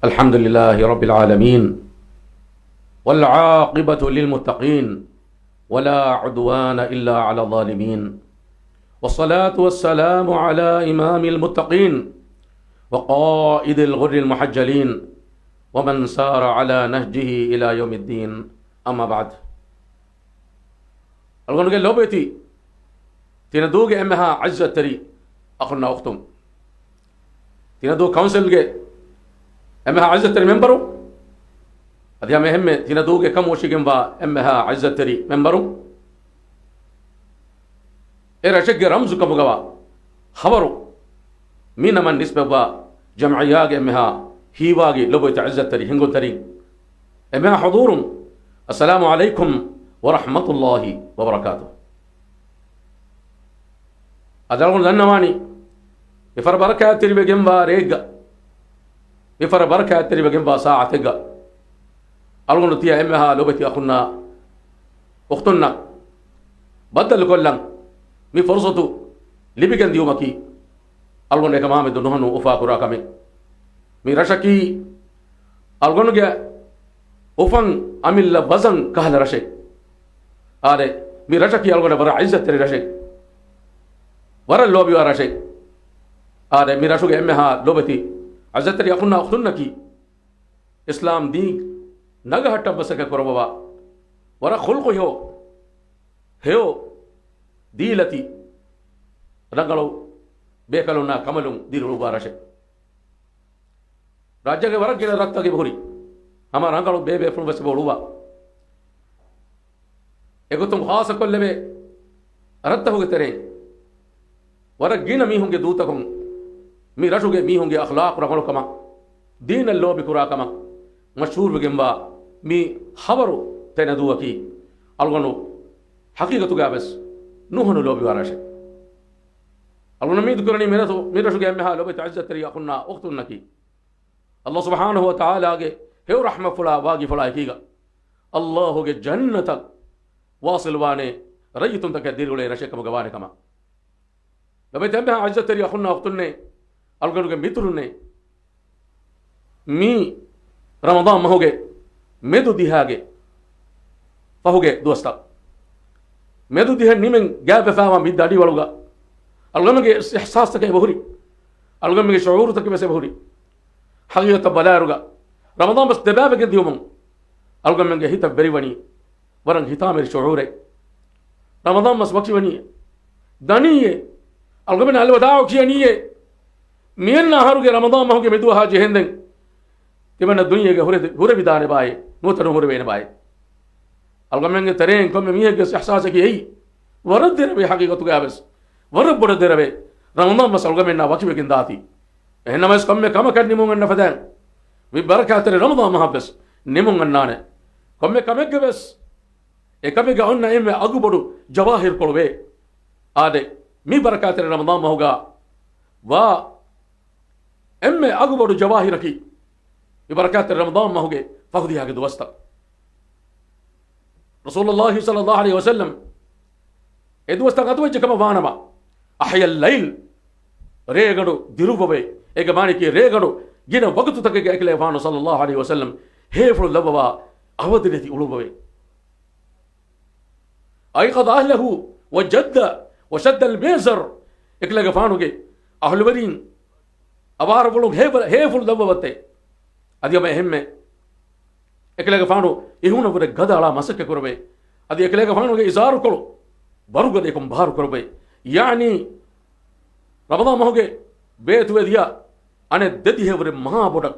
الحمد لله رب العالمين والعاقبة للمتقين ولا عدوان إلا على الظالمين، والصلاة والسلام على إمام المتقين وقائد الغر المحجلين ومن سار على نهجه إلى يوم الدين. أما بعد، الغنوغ اللوبيتي تندوغ أمها عزة تري أخنا أختم تندوغ كونسل أمها عزة تري منبرو هذه مهمة. تندوغ كم وشي جنبا أمها عزة تري منبرو إيرا شق رمز كم جوا خبرو مين من نسبة با جمعيات أمها هيواجي لبيت عزة تري هنقول تري أمها حضور. السلام عليكم ورحمة الله وبركاته. أدرون لنواني يفر بركة تري بجنبا ريجا يفر بركة تري بجنبا ساعة تجا ألغون تيا أمها لبيت أخونا أختنا بدل كلن مي فرصتو لبيجن ديومكي ألغون لك ما مدنهن أفاكرا كمي مي رشكي ألغون جا أفن أميل بزن كهل رشك آده مي رشكي ألغون برا عزة تري رشك ورا اللوبي ورشك آده مي رشوك أمها لبيتي عزة تري أخونا أختنا كي إسلام دين نگا ہٹا بسکے کرو بابا ورا خلق ہو دیلتی رنگلو بیکلو نا کملو دیلو بارشے راجہ کے ورق گیلا رکھتا کی بھوری ہما رنگلو بے بے فرن بس بولوا ایکو تم خاص کل لے رت ہوگے تیرے ورق گینا می ہوں گے دوتا کم می رشو گے می ہوں گے اخلاق رنگلو کما دین اللو بکرا کما مشهور بجنبا مي خبرو تندوكي الغنو حقيقة جابس نوهن لو بيوارش الغنو مي ذكرني ميرتو شو جامها لو بتعزة تري أخونا أختناكي الله سبحانه وتعالى جه هو رحمة فلا واجي فلا كيجا الله جه جنة واصل وانه ريتون تكدير ولا رشك مجوانه كما لو بتعمها عزة تري أخونا أختنا الغنو جه ميترونه مي رمضان ما هوجي مدو ديهاجي فهوجي دوستا مدو ديه نيمن جاب فاهم بيدادي والوجا الغمجي إحساس تكيه بهوري الغمجي شعور تكيه بس بهوري حقيقة بلاروجا رمضان بس دبابة قد يومن الغمجي هيتا بريواني ورن هيتا مر شعوري رمضان بس وقت وني دانية الغمجي على وداعو كيانية مين نهاروجي رمضان ما هوجي مدو هاجي هندن كمان الدنيا هوري بدانه باي نوتر هوري بين باي الغمن ترين كم مية جس إحساسك هي ورد ربي حقيقة جابس ورد برد ربي رمضان بس الغمن ناوكي بكين داتي إنما إس كم كان نمون النفدان ببركة تري رمضان محبس نمون النانه كم جبس كم جاونا إما أقبلوا جواهر كلوه آده مي بركة تري رمضان ما هوجا وا إما أقبلوا جواهر كي ببركات رمضان ما هو جه فخذيها قد وسط رسول الله صلى الله عليه وسلم إذ وسط قد وجه كما فانما أحيا الليل ريغنو ديروبه إجماني كي ريغنو جينا وقت تكجي أكله فانو صلى الله عليه وسلم هيفر لبوا أودلتي أولوبه أيقظ أهله وجد وشد الميزر إكله فانو جه أهل بدين أبار بلوك هيفر لبوا أدي ما هم إكلة فانو يهونا بره غدا على مسك كربي أدي إكلة فانو إزار كلو بارو غدا بار كربي يعني رمضان ما هو بيت وديا أنا دديه بره ما بدك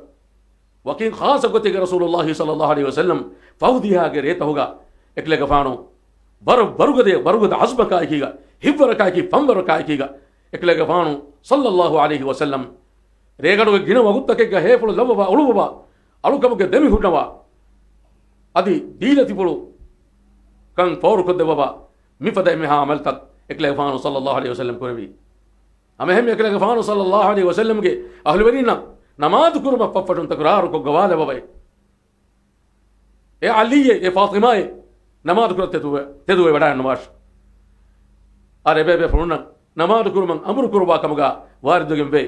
وكين خاص قتك رسول الله صلى الله عليه وسلم فوديها غيرته هوغا إكلة فانو بارو غدا حسب كايكيغا هبر كايكي فمبر كايكيغا إكلة فانو صلى الله عليه وسلم ರೇಗಡು ಗಿನ ವಗುತ್ತಕ್ಕೆ ಹೇಫುಳು ಲವ್ವ ಉಳುವ ಅಳುಕಮಗೆ ದೆಮಿ ಹುಟ್ಟವ ಅದಿ ದೀಲತಿಪುಳು ಕಂ ಫೌರು ಕೊದ್ದೆವ ಮಿಫದ ಮಿಹಾ ಅಮಲ್ ತಕ್ ಎಕ್ಲೆ ಫಾನು ಸಲ್ಲಲ್ಲಾಹು ಅಲೈಹಿ ವಸಲ್ಲಂ ಕುರವಿ ಅಮೆಹಮ್ ಎಕ್ಲೆ ಫಾನು ಸಲ್ಲಲ್ಲಾಹು ಅಲೈಹಿ ವಸಲ್ಲಂ ಗೆ ಅಹ್ಲು ಬರೀನ ನಮಾಜ್ ಕುರುಮ ಪಫಟುನ್ ತಕರಾರು ಕೊ ಗವಾಲೆ ಬವೆ ಎ ಅಲಿಯೆ ಎ ಫಾತಿಮಾಯೆ ನಮಾಜ್ ಕುರತೆ ತೆದುವೆ ವಡಾ ನಮಾಜ್ ಅರೆ ಬೇಬೆ ಫುರುನ ನಮಾಜ್ ಕುರುಮ ಅಮರು ಕುರುಬಾ ಕಮಗ ವಾರಿದುಗೆಂಬೆ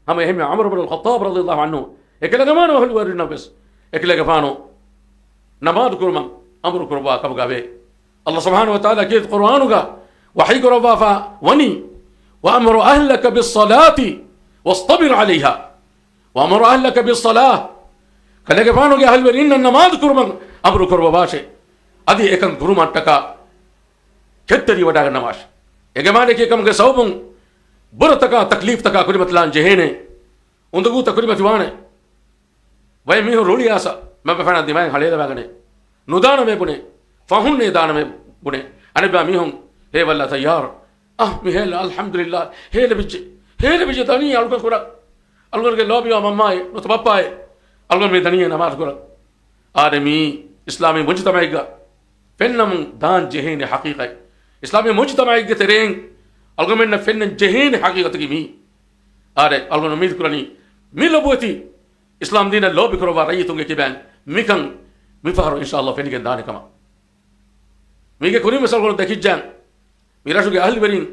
هم يهم عمر بن الخطاب رضي الله عنه ekilagamaano ahlu warina bes ekilagafano namad kurman amru kurba kabgabe Allah subhanahu wa ta'ala kid qur'anuga wahi kurba fa wani wa amru ahlaka bis salati wastabir 'alayha wa amru ahlaka bis salah kalagafano ge ahlu warina namad kurman amru kurba bashe adi ekan guru mattaka kettari wadaga namash egamane ke kam ge sawbun burataka taklif taka kurimatlan jehene undugu takuribatiwane way miho ruli asa ma bafana dimay haleda bagane nudana me bune fahunne dana me bune anaba mihon he walla tayyar mihel alhamdulillah hele bije tani algon kura algon ge lobi mamma no to papa algon me tani namaz kura adami islami mujtamaiga fennam dan jehene haqiqa islami mujtamaiga tereng algon me fennen jehene haqiqat gi mi are algon umid kurani mi loboti islam dina lobby karo wa rayitunge kiban mikan mifaro inshallah fenigen dane kama mige kuri misal gol dakijjan mirashuge ahli berin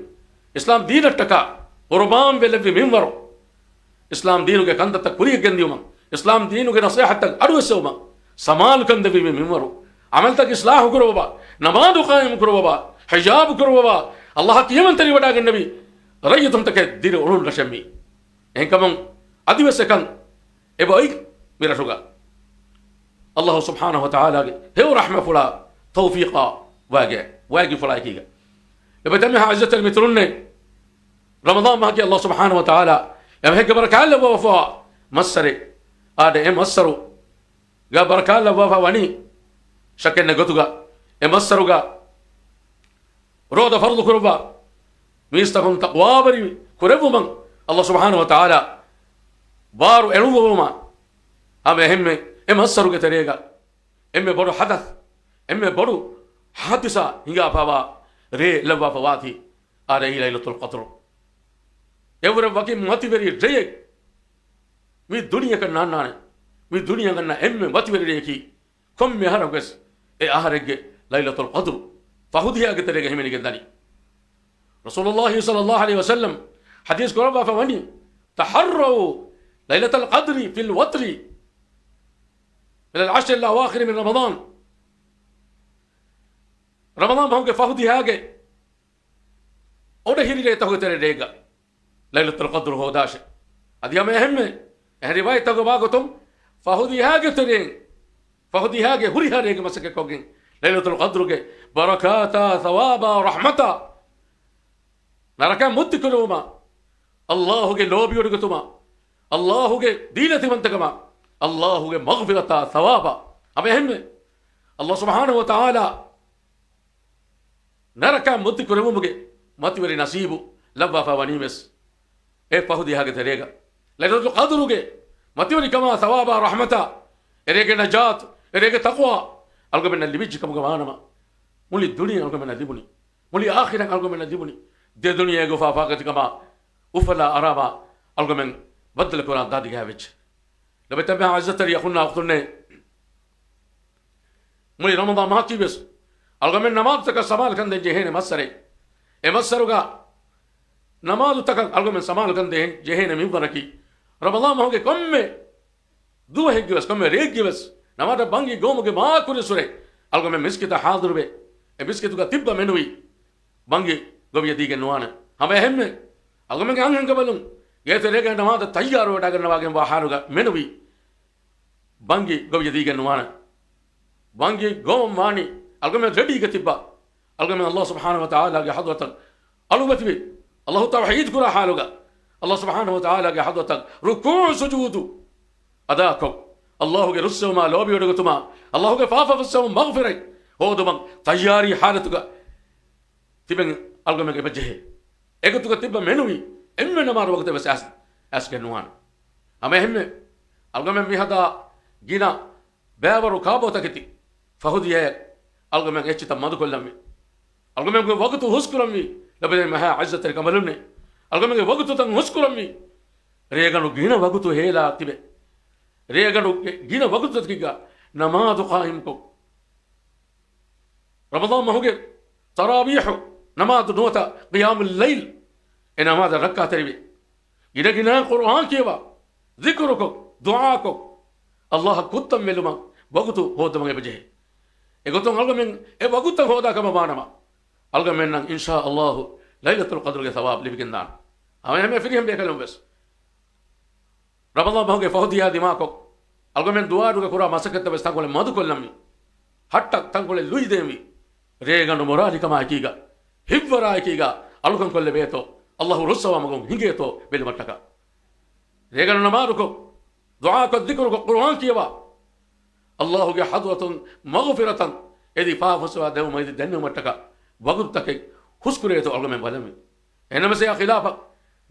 islam dina taka qurbam velvi minwaro islam dinuge kandata kuri gendiuma islam dinuge nasihat aduwesuma samal kandevi minwaro amal tak islah karo baba namaz qaim karo baba hijab karo baba allah kiyaman tari wada gen nabi rayitum take dir ulul rashmi enkamon adiwesekan eboy mirashuga الله سبحانه وتعالى هو رحمة فلا توفيقا واقع فلا كيغا يبتمها عزة المترن رمضان ما الله سبحانه وتعالى يا هيك بركة الله وفا مسري هذا مسرو قال بركة الله وفا وني شكلنا قطوغا مسروغا رود فرض كربا ميستكم تقوى بري كربو من الله سبحانه وتعالى بارو انو ما هم همه مسروغا تريغا اما بڑو حدث اما بڑو حادثة هنگا فاوا ري لوا فواتي آرهي ليلة القدر يورا وكي ماتي بري ريك مي دنيا كنا نانا مي دنيا كنا اما ماتي بري ريكي كم مهارا وكس آهرق ليلة القدر فهديها كتريغا هميني كداني رسول الله صلى الله عليه وسلم حديث قرابة فواني تحروا ليلة القدر في الوتر من العشر الأواخر من رمضان رمضان بهم فهدي هاجي أوده هيري تهو ترى ريجا ليلة القدر هو داش هذه ما يهمه رواية تهو باقتم فهدي هاجي ترين فهدي هاجي هري هاريجا مسك كوجين ليلة القدر كي بركاتا ثوابا رحمتا نركا متكلوما الله كي لوبي ورقتما الله كي دينتي منتكما الله مغفرة ثوابا أما يهمه الله سبحانه وتعالى نركا مدي كرمومه ماتوري نصيبه لبا فوانيمس فهدي هاجة تريغا ليلة القدر ماتوري كما ثوابا رحمتا إريغا نجات إريغا تقوى ألقى من اللي بيجي كم كمانما مولي الدنيا ألقى من اللي مولي آخرا ألقى من اللي دي دنيا يغفا فاقت كما أفلا أراما ألقى من بدل القرآن دادي هاوج لما تبع عزة يخلنا أخذنا مولي رمضان ما كيبس ألقى من نماذ تك سمال كان جهين مسري مسروغا نماذ تك ألقى من سمال كان جهين مباركي رمضان ما هو كم دو هيك بس كم ريك بس نماذ بانجي قوم کے ما كل سورة ألقى من مسكت حاضر به مسكت کا تبا منوي بانجي قوم يديك نوانا هم أهم ألقى من كان قبلهم يتريك نماذ تيار وتاعك نواجه بحاروغا منوي بانجي قوم يديك نوانا بانجي قوم ماني ألقى من ردي كتبا ألقى من الله سبحانه وتعالى حضرتك ألوبتبي الله توحيد كرا حالوغا الله سبحانه وتعالى حضرتك ركوع سجود أداكم الله رسوا ما لوبي ورغتما الله فافا فسوا مغفرة هو دمان تياري حالتك تبين ألقى من بجه إيكتك تبا منوي إما نمار وقت بس أسك نوان أما هم ألقى من هذا جينا بابر وكابو تكتي فهدي ألقى من إيش تمادو كلامي ألقى من وقت هسكرامي لبدين مها عزة الكمالوني ألقى من وقت تان هسكرامي ريغانو جينا وقت هيلا تبي ريغانو جينا وقت تكيغا نماذ قائمكم رمضان ما هو ترابيح نماذ نوتا قيام الليل إنما هذا ركعة تربي إذا جينا القرآن كيوا ذكركم ದುಆ ಕೊ ಅಲ್ಲಾಹ ಕುತ್ತಂ ವೆಲುಮ ವಗುತು ಹೋದಮಗೆ ಬಜೆ ಎಗೊತ್ತಂ ಅಲ್ಗಮೆನ್ ಎ ವಗುತ ಹೋದ ಕಮ ಬಾನಮ ಅಲ್ಗಮೆನ್ ನಂ ಇನ್ಶಾ ಅಲ್ಲಾಹ್ ಲೈಲತುಲ್ ಕದ್ರ್ಗೆ ಸವಾಬ್ ಲಿಬಿಗಿಂದಾನ್ ಅವನೆ ಫಿರಿಹಂ ಬೇಕಲಂ ಬಸ್ ರಮದಾನ್ ಬಹುಗೆ ಫಹದಿಯಾ ದಿಮಾಕೊ ಅಲ್ಗಮೆನ್ ದುಆಡುಗೆ ಕುರಾ ಮಸಕತ್ತ ಬಸ್ ತಂಗೊಲೆ ಮದುಕೊಲ್ಲಮ್ಮಿ ಹಟ್ಟ ತಂಗೊಲೆ ಲುಯಿದೇವಿ ರೇಗಂಡು ಮೊರಾಲಿಕಮ ಆಕೀಗ ಹಿವ್ವರ ಆಕೀಗ ಅಲ್ಗಂ ಕೊಲ್ಲೆ ಬೇತೋ ಅಲ್ಲಾಹು ರುಸ್ಸವ ಮಗಂ ಹಿಂಗೇತೋ ಬೆಲು ಮಟ್ಟಕ ರೇಗಂಡು ನಮಾರುಕೊ ದುಆ ಕೊ ದಿಕ್ರು ಕುರ್ಆನ್ ಕಿಯವಾ ಅಲ್ಲಾಹುಗೆ ಹದ್ರತನ್ ಮಗ್ಫಿರತನ್ ಎದಿ ಪಾಫಸುವ ದೇವ ಮೈದಿ ದೆನ್ನು ಮಟ್ಟಕ ವಗುತ್ತಕೆ ಹುಸ್ಕುರೇತು ಅಲ್ಗಮೆ ಬಲಮಿ ಎನಮಸೆ ಖಿಲಾಫ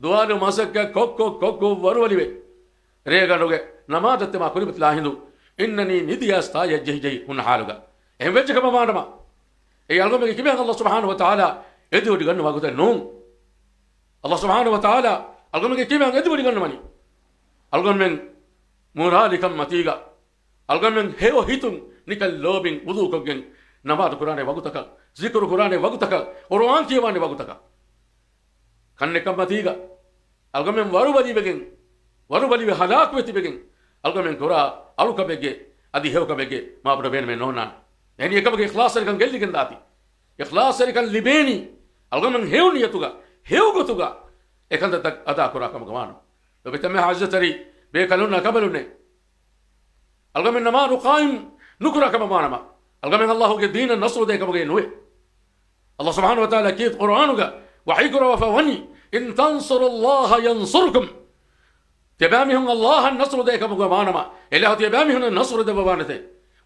ದುಆರು ಮಸಕ್ಕ ಕೊಕ್ಕೊ ವರುವಲಿವೆ ರೇಗಂಡುಗೆ ನಮಾದತ್ತೆ ಮಾ ಕುರಿಬತ್ ಲಾಹಿಂದು ಇನ್ನನಿ ನಿದಿಯ ಸ್ಥಾಯ ಜೈ ಜೈ ಹುನ್ನ ಹಾಲುಗ ಎಂ ವೆಚ್ಚ ಕಮ ಮಾಡಮ ಈ ಅಲ್ಗಮೆಗೆ ಕಿಮೆ ಅಲ್ಲಾಹ್ ಸುಬ್ಹಾನಹು ವ ತಆಲಾ ಎದುಡಿ ಗನ್ನು ವಾಗುತ್ತೆ ನೋ ಅಲ್ಲಾಹ್ ಸುಬ್ಹಾನಹು ವ ತಆಲಾ ಅಲ್ಗಮೆಗೆ ಕಿಮೆ ಎದುಡಿ ಗನ್ನು ಮನಿ ಅಲ್ಗಮೆನ್ ಮುರಾಲಿಕಂ ಮತೀಗ ಅಲ್ಗಮೆನ್ ಹೇವ ಹಿತುಂ ನಿಕಲ್ ಲೋಬಿನ್ ವುದು ಕೊಗೆನ್ ನಮಾದ ಕುರಾನೆ ವಗುತಕ ಜಿಕ್ರು ಕುರಾನೆ ವಗುತಕ ಕುರ್ಆನ್ ಕಿಯವಾನೆ ವಗುತಕ ಕನ್ನೆ ಕಮ್ಮತೀಗ ಅಲ್ಗಮೆನ್ ವರುಬಲಿವೆ ಹಲಾಕ್ ವೆತಿಬೆಗೆನ್ ಅಲ್ಗಮೆನ್ ಕುರಾ ಅಳುಕಬೆಗೆ ಅದಿ ಹೇವಕಬೆಗೆ ಮಾಬಡ ಬೇನಮೆ ನೋನಾನ್ ಎನಿ එකಮಗೆ ඉඛලාස් එකෙන් ගෙල්ලිගෙන් දාති ඉඛලාස් එකෙන් ලිබේනි අල්ගමන් හේවුනියතුග හේවුගතුග එකන්ද අදා කුරාකම ගමාන ඔබෙතම හජතරි බේකලුන කබලුනේ අල්ගමන් නමාරු قائم නුකුරාකම මානම අල්ගමන් අල්ලාහුගේ දීන නස්රු දෙකමගේ නුවේ අල්ලාහ් සුබ්හානහු වතාලා කීත් කුර්ආනුග වහීකුර වෆවනි ඉන් තන්සුරුල්ලාහ යන්සුරුකුම් تبامهم الله النصر ديكم غمانما إله تبامهم النصر دبوانته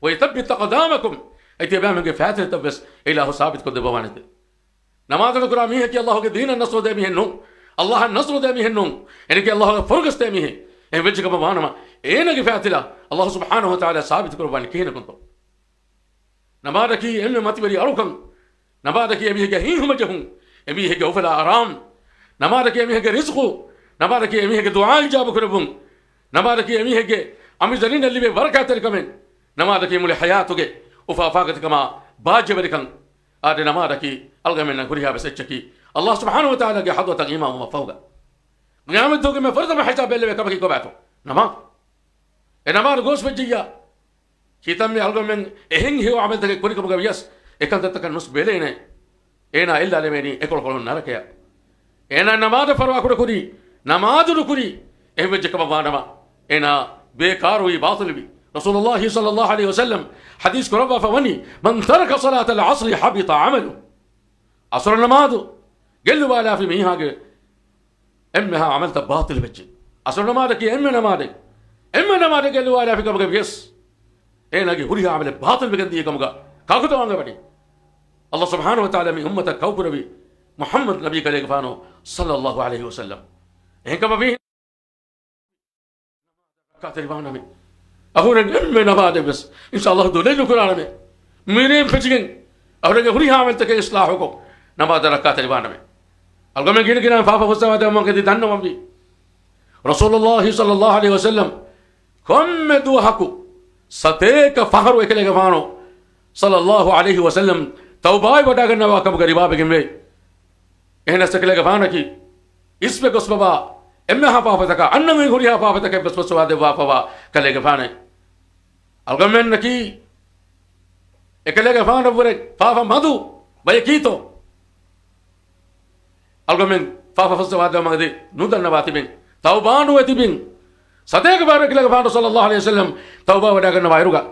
ويثبت أقدامكم أي تبامهم فاتر تبس إله ثابت كد بوانته نماذج القرآن هي كي الله کے دین النصر دے مہن نو الله النصر دے مہن نو يعني كي الله فرقس دے مہن إن وجهك بوانما إيه نجي فاتلا الله سبحانه وتعالى ثابت كربان كين كنتو نماذج كي إن ماتبري أروكم نماذج كي أمي هي هين هم جهون أمي هي أوفلا آرام نماذج كي أمي هي رزقه نماذج كي أمي هي دعاء إجابة كربون نماذج كي أمي هي أمي زلين اللي ببركات الكمن نماذج كي مولي حياتك وفافاقت كما باجب لكن هذا نماذج كي ألقى من كريها بس إتشكي الله سبحانه وتعالى كي حضرة إمام وفوقه قيامت دوك ما فرض ما حساب اللي بكما كي كبعته نما إنما رجوس بجيا كي تمي ألقى من إهين هو عملت كي كوري كم يس إكان تتكلم نص بيلينه إنا إلا لمني إكل كلون ناركيا إنا نماذج فروا كوري نماذج كوري إيه بجك بوانما إنا بكاروي باطل بي رسول الله صلى الله عليه وسلم حديث كربا فوني من ترك صلاة العصر حبط عمله عصر النماذج قال له بالا في ميها إمها عملت باطل بجي عصر النماذج إما نماذج قال له بالا في كم يس إيه نجي هريها عمل باطل بجديه كم كاكو توانغ بدي الله سبحانه وتعالى من أمتك كوكر بي محمد نبي كليك فانو صلى الله عليه وسلم إيه كم بيه كاتر بانا مي أقول إن نبادة بس إن شاء الله دولة نكرانه مي ميرين فجين أقول إن هري عمل تك إصلاحكم نبادة ركعت البانا مي ألقى من كنا فافا فسوا ده ما كدي دهنا مبي رسول الله صلى الله عليه وسلم كم دوحكو ستيك فخر وكله كفانو صلى الله عليه وسلم توباي بدا करना वाकब गरीबा बेगम वे ehna sakle gafana ki isbe gosbaba emme ha papa taka anna me guri ha papa taka bas baswa de wafa kale gafana algamen naki ekale gafana bure papa madu bayakito algamen papa faswa de magde nudal nabati ben tawbanu etibin sadek barak le gafana sallallahu alaihi wasallam tawba wada karna wairuga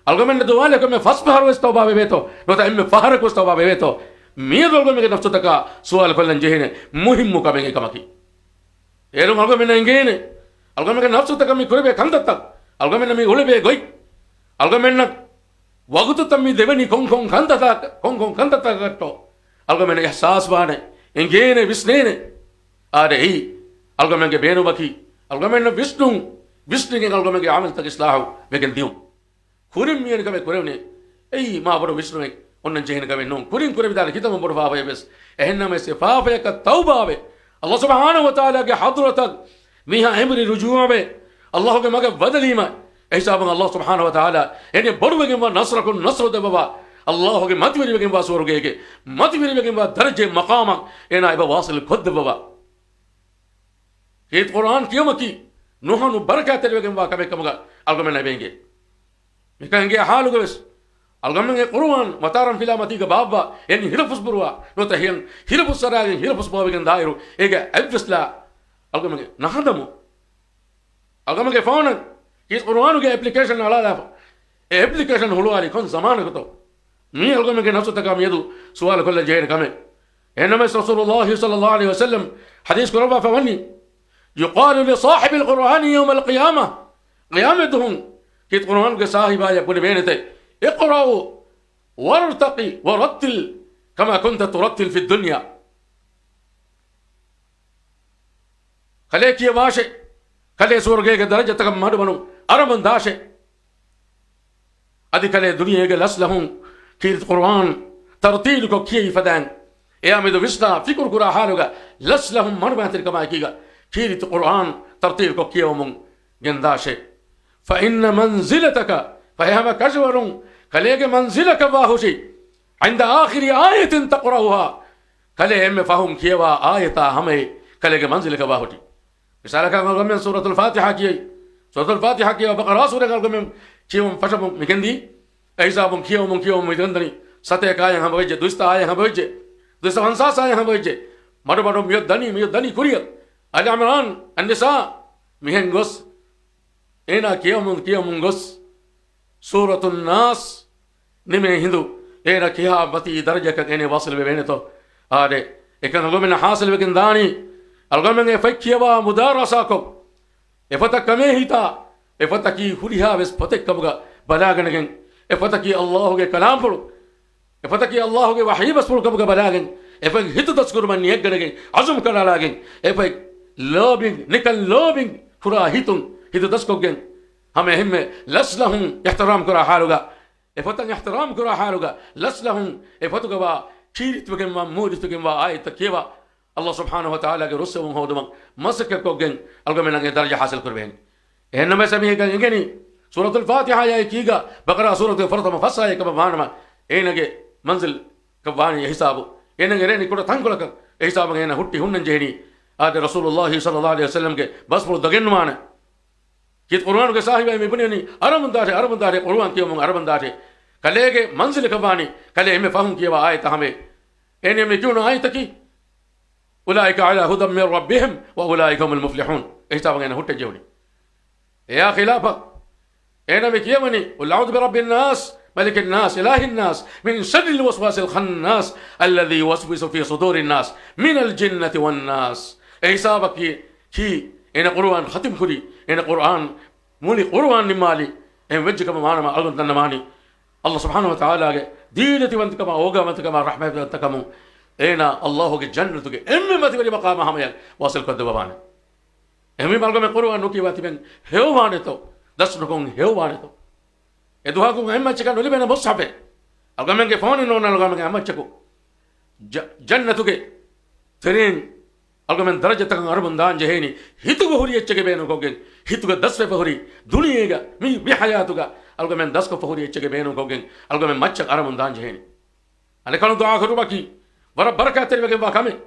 algamen duwale ko me fas bahar wes tawba bebeto nota emme fahar ko tawba bebeto ميدول ميجي نفسه تكا سؤال كلن جهنه مهم مكابين كماكي يلو مالكو من إنجينه ألقى ميجي نفسه تكا ميكوري بكانتا ألقى من مي غولي بيجوي ألقى من وقت تمي دبني كون كانتا كتو ألقى من إحساس بانه إنجينه بسنينه هي ألقى من بينو بكي ألقى من بيسنو ألقى من عمل تك إصلاحه بيجن ديوم كورم ميان كمي كورمني أي ما برو بيسنو उन्नन जहन कवे नो कुरिन कुरे बिदाल कितम बुरफा वे बस ehna में से फाफे का तौबा वे अल्लाह सुब्हानहु व तआला के हजरत मिहा अमर रुजू वे अल्लाह के मगे बदली में ऐसा बन अल्लाह सुब्हानहु व तआला यानी बड़वे के नसरकुन नसर दे बाबा अल्लाह के मत विरी के बा स्वर्ग के मत विरी के बा दर्जे मकाम एना इबा वासिल खुद बाबा ये कुरान क्यों मकी nuhanu barakaterwegen wa kamekamuga algomen nabenge mikange halugeves algamenge Qur'an mataram filamatiga babba en hirafus burwa nota hiyan hirafus saragen hirafus bawigen dairu ega abvisla algamenge nahadamu algamenge phone kis Qur'anu ge application ala da e application hulwali kon zamana ko to mi algamenge nafsu taka miedu sual kolla jeyne kame enama rasulullah sallallahu alaihi wasallam hadith qurba fawani يقال لصاحب القرآن يوم القيامة قيامتهم كيت قرآن के साहिब आया पूरे बेनते اقرأوا وارتقي ورتل كما كنت ترتل في الدنيا خليك يا باشا خلي سورة के درجة तक मर बनो अरबन दाशे अधिक खले दुनिया के लस्लहुं कित कुरान तरतील को किए फदान या में तो विस्ता फिक्र कुरा हालुगा लस्लहुं मर बातिर कमा कीगा كيرت القرآن ترتيل كوكيه ومن جنداشة فإن منزلتك فهم كجور كليك منزلك باهوشي عند آخر آية تقرأها كليهم فهم كيوا آية همي كليك منزلك باهوشي مثالك من سورة الفاتحة كي سورة الفاتحة كي وبقرة سورة من كيوم فشم مكندي أيزابم كيوم ميدندني ستة آية هم بيجي دوستا آية هم بيجي دوستا هنساس آية هم بيجي مرة ميدني كوريا آل عمران النساء مهن غس إنا كيوم غس سورة الناس نمي هندو إنا كيها بتي درجة كأني واصل بينته هذا إكن الغمنا حاصل بكن داني الغمنا فكيوا مدارساكم إفتك كمهيتا إفتكي خليها بس فتك كبغا بلاغنكن إفتكي الله کے کلام پڑھو إفتكي الله کے وحی بس پڑھو كبغا بلاغن إفك هتو تذكر من يجرجن عزم كنا لاغن إفك لوبين نكال لوبين كرا هيتون هيتو تسكوجن هم لسلهم احترام كرا حالوغا إفتن احترام كرا حالوغا لسلهم إفتوغا كيرت بكن مورت بكن آية كيوا الله سبحانه وتعالى کے رسول هو دم مسك كوجن الغمنا درجة حاصل كربين إنما سميه كان يجني سورة الفاتحة يا كيغا بقرا سورة الفرط مفصلة يا كما مانما إنك منزل كباني حسابه إنك ريني كرا تانكلك حسابه إنك هتي هنن جهني هذا رسول الله صلى الله عليه وسلم के बस पर दगन माने कि कुरान के साहिब में बने अरबन दारे कुरान के हम अरबन दारे कले के मंजिल कबानी कले में फहम किया आयत हमें एने में क्यों ना आयत की उलाइका अला हुदम मिन रब्बिहिम व उलाइका हुमुल मुफ्लिहून ऐसा बगैन हुट्टे जोड़ी या खिलाफा एने में किया बनी उलाउद बिरब्बिन नास ملك الناس إله الناس من شر الوسواس الخناس الذي يوسوس في صدور الناس من الجنة والناس حسابك كي إن قرآن ختم كري إن قرآن مولي قرآن نمالي إن وجهك معنا ما ألغن تنماني الله سبحانه وتعالى دينتي وانت كما أوغا وانت كما رحمة وانت كما إن الله کے جنت کے إمي ما تبالي مقام ہمیں واصل کر دبانے إمي مالگا میں قرآن نوکی باتی بین ہیو بانے تو دس نکون ہیو بانے تو إدوها كم هم تشكل نولي بين مصحفه الغمن كفون إنه الغمن هم تشكو جنتك ترين الغمن درجة تكن أربعين دان جهيني هيتو بهوري يتشكي بينه كوجين هيتو كدس بهوري دنيا كا مي بحياتك الغمن دس كفهوري يتشكي بينه كوجين الغمن ما تشك أربعين دان جهيني أنا كانوا دعاء خروبا كي ورب بركة تري بكم باكمه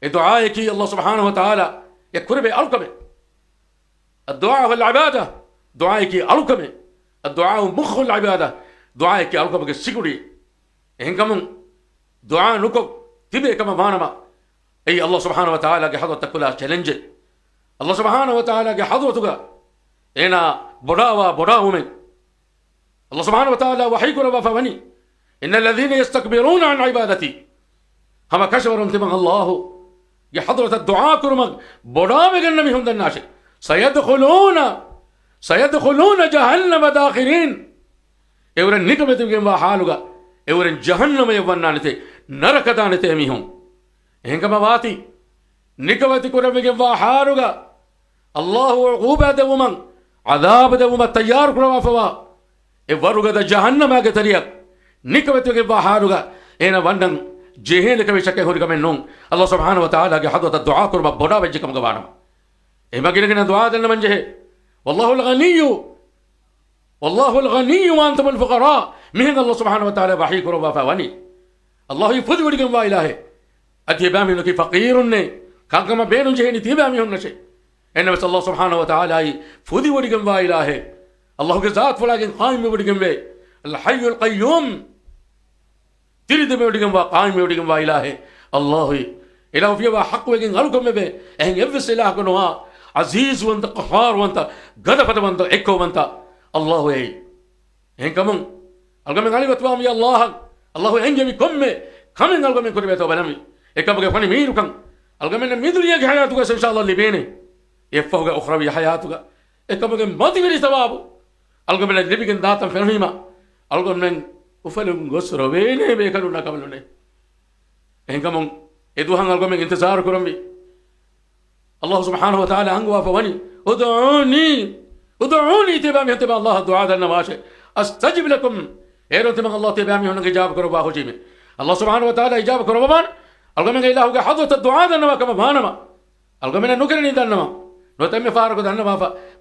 الدعاء كي الله سبحانه وتعالى يكرب ألقمه الدعاء هو العبادة دعاء كي ألقمه الدعاء مخ العبادة دعاء كي ألقى بك سيكوري إن كمان دعاء نكو تبي كما مانما أي الله سبحانه وتعالى كحضرتك كلها تشالنج الله سبحانه وتعالى كحضرتك هنا براو من الله سبحانه وتعالى وحيك ربا فمني إن الذين يستكبرون عن عبادتي هم كشفر انتبه الله كحضرة الدعاء كرمك براو جنمي هم الناس سيدخلون جهنم داخرين اورن نكمت بما حالوغا اورن جهنم يونانته نركدانته ميهم هنگما واتي نكمت كرمك بما حالوغا الله عقوبه دومن عذاب دوم تيار كروا فوا اورغا جهنم اگه تريا نكمت بما حالوغا اين وندن جهين لكمي شكه هوري كمن نون الله سبحانه وتعالى کے حضرت الدعاء كربا بودا بجكم گوانم اما گينگنا دعاء دن منجه والله الغني وأنتم الفقراء مهن الله سبحانه وتعالى بحيك ربا فواني الله يفضل ودكم با إلهي أتيبامي نكي فقيرني كان كما بينهم جهني تيبامي هم نشي إنما الله سبحانه وتعالى فودي وديكم وإلهه الله كذات ولكن قائم وديكم الحي القيوم تريد وديكم وقائم وديكم وإلهه الله إله فيها حق وجن غلكم به إن يفس إله كنوا عزيز وانت قهار وانت غضب وانت إكو وانت الله إن كمن الكمن عليه وتوام يا الله الله إنجي كم كمن الكمن كريم توبلامي إكمن كفاني ميرو كم الكمن ميدليا حياتك إن شاء الله لبينه يفوق أخرى حياتك إكمن ما تبي ثوابه الكمن اللي بيكن داتم فهميما الكمن وفلم غسر بينه بيكلونا كملونه إن كمن إدوهان الكمن انتظار كرمي الله سبحانه وتعالى أنقوا فوني ادعوني تبامي تبع الله الدعاء النواشي أستجب لكم إيرون تبع الله تبامي هناك إجابة كربا خجيمي الله سبحانه وتعالى إجابة كربا الكمن إله حضرة الدعاء النوا كما بانما الكمن نكرني دانما نوتم فارق دانما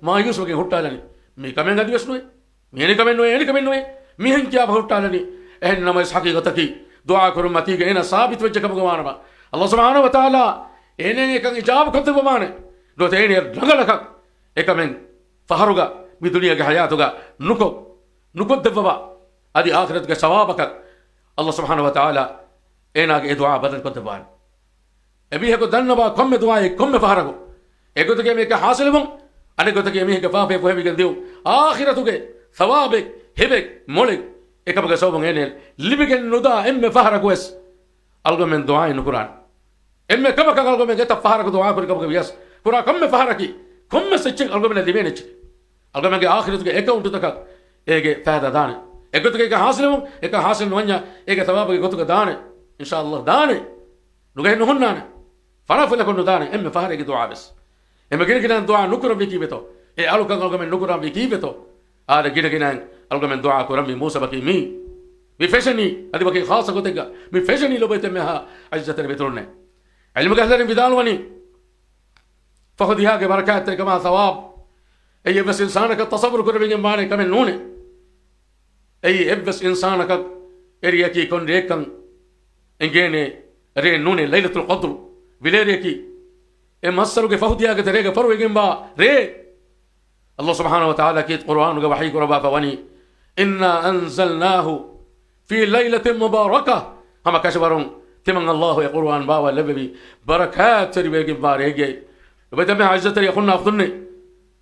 ما يوسف كي هوتالني مي كمن غادي يسنوي مي كمن نوي مي كيا هوتالني إنما حقيقتك دعاء كرمتي كأن ثابت وجهك بغوانما الله سبحانه وتعالى إنني كان إجابة كنت بمانه نوتيني رجلك إكمن فهرجا بدنيا كحياتك نكو دبوا هذه آخرتك ثوابك الله سبحانه وتعالى إنك دعاء بدل كنت بان أبيه كدنبا كم دعاء كم فهرجو إكو تكيمي كحاصل بون أنا كنت كيمي كفافي فهمي كنديو آخرتك ثوابك هبك مولك إكبر كسبون إنيل لبكن ندا إم فهرجوس ألقى من دعاء القرآن إما كم كان من جت فهرك دعاء كل كم بياس كنا كم فهركي كم سجل ألقى من اللي ألقى من آخر تك إكون تك إيك فهذا دانه إكون تك حاصل إيك حاصل نوانيا إيك ثواب إيك تك دانه إن شاء الله دانه نقول إنه هنانه فلا فلا كنا دانه إما فهرك دعاء بس إما كنا دعاء نكرم بكي بتو إيه ألقى ألقى من نكرم بكي بتو هذا كنا ألقى من دعاء كرم موسى بكي مي بفشني هذه بكي خاصة كتك بفشني لو بيتمها عزة البترونه علم كهلن بدالوني فخذها كبركات كما ثواب أي بس إنسانك التصبر كل بين ماني كمن نونه أي بس إنسانك إريكي كن ريكن إنجيني رين نونه ليلة القدر بليريكي إما أصلوا كفهديها كتريك فرو يجمع ري الله سبحانه وتعالى كيت قرآن وحي كربا فوني إنا أنزلناه في ليلة مباركة هم كشبرون تمن الله يقول عن باوا لببي بركات تريبي باريجي وبدأ عزة تري يقولنا أخذني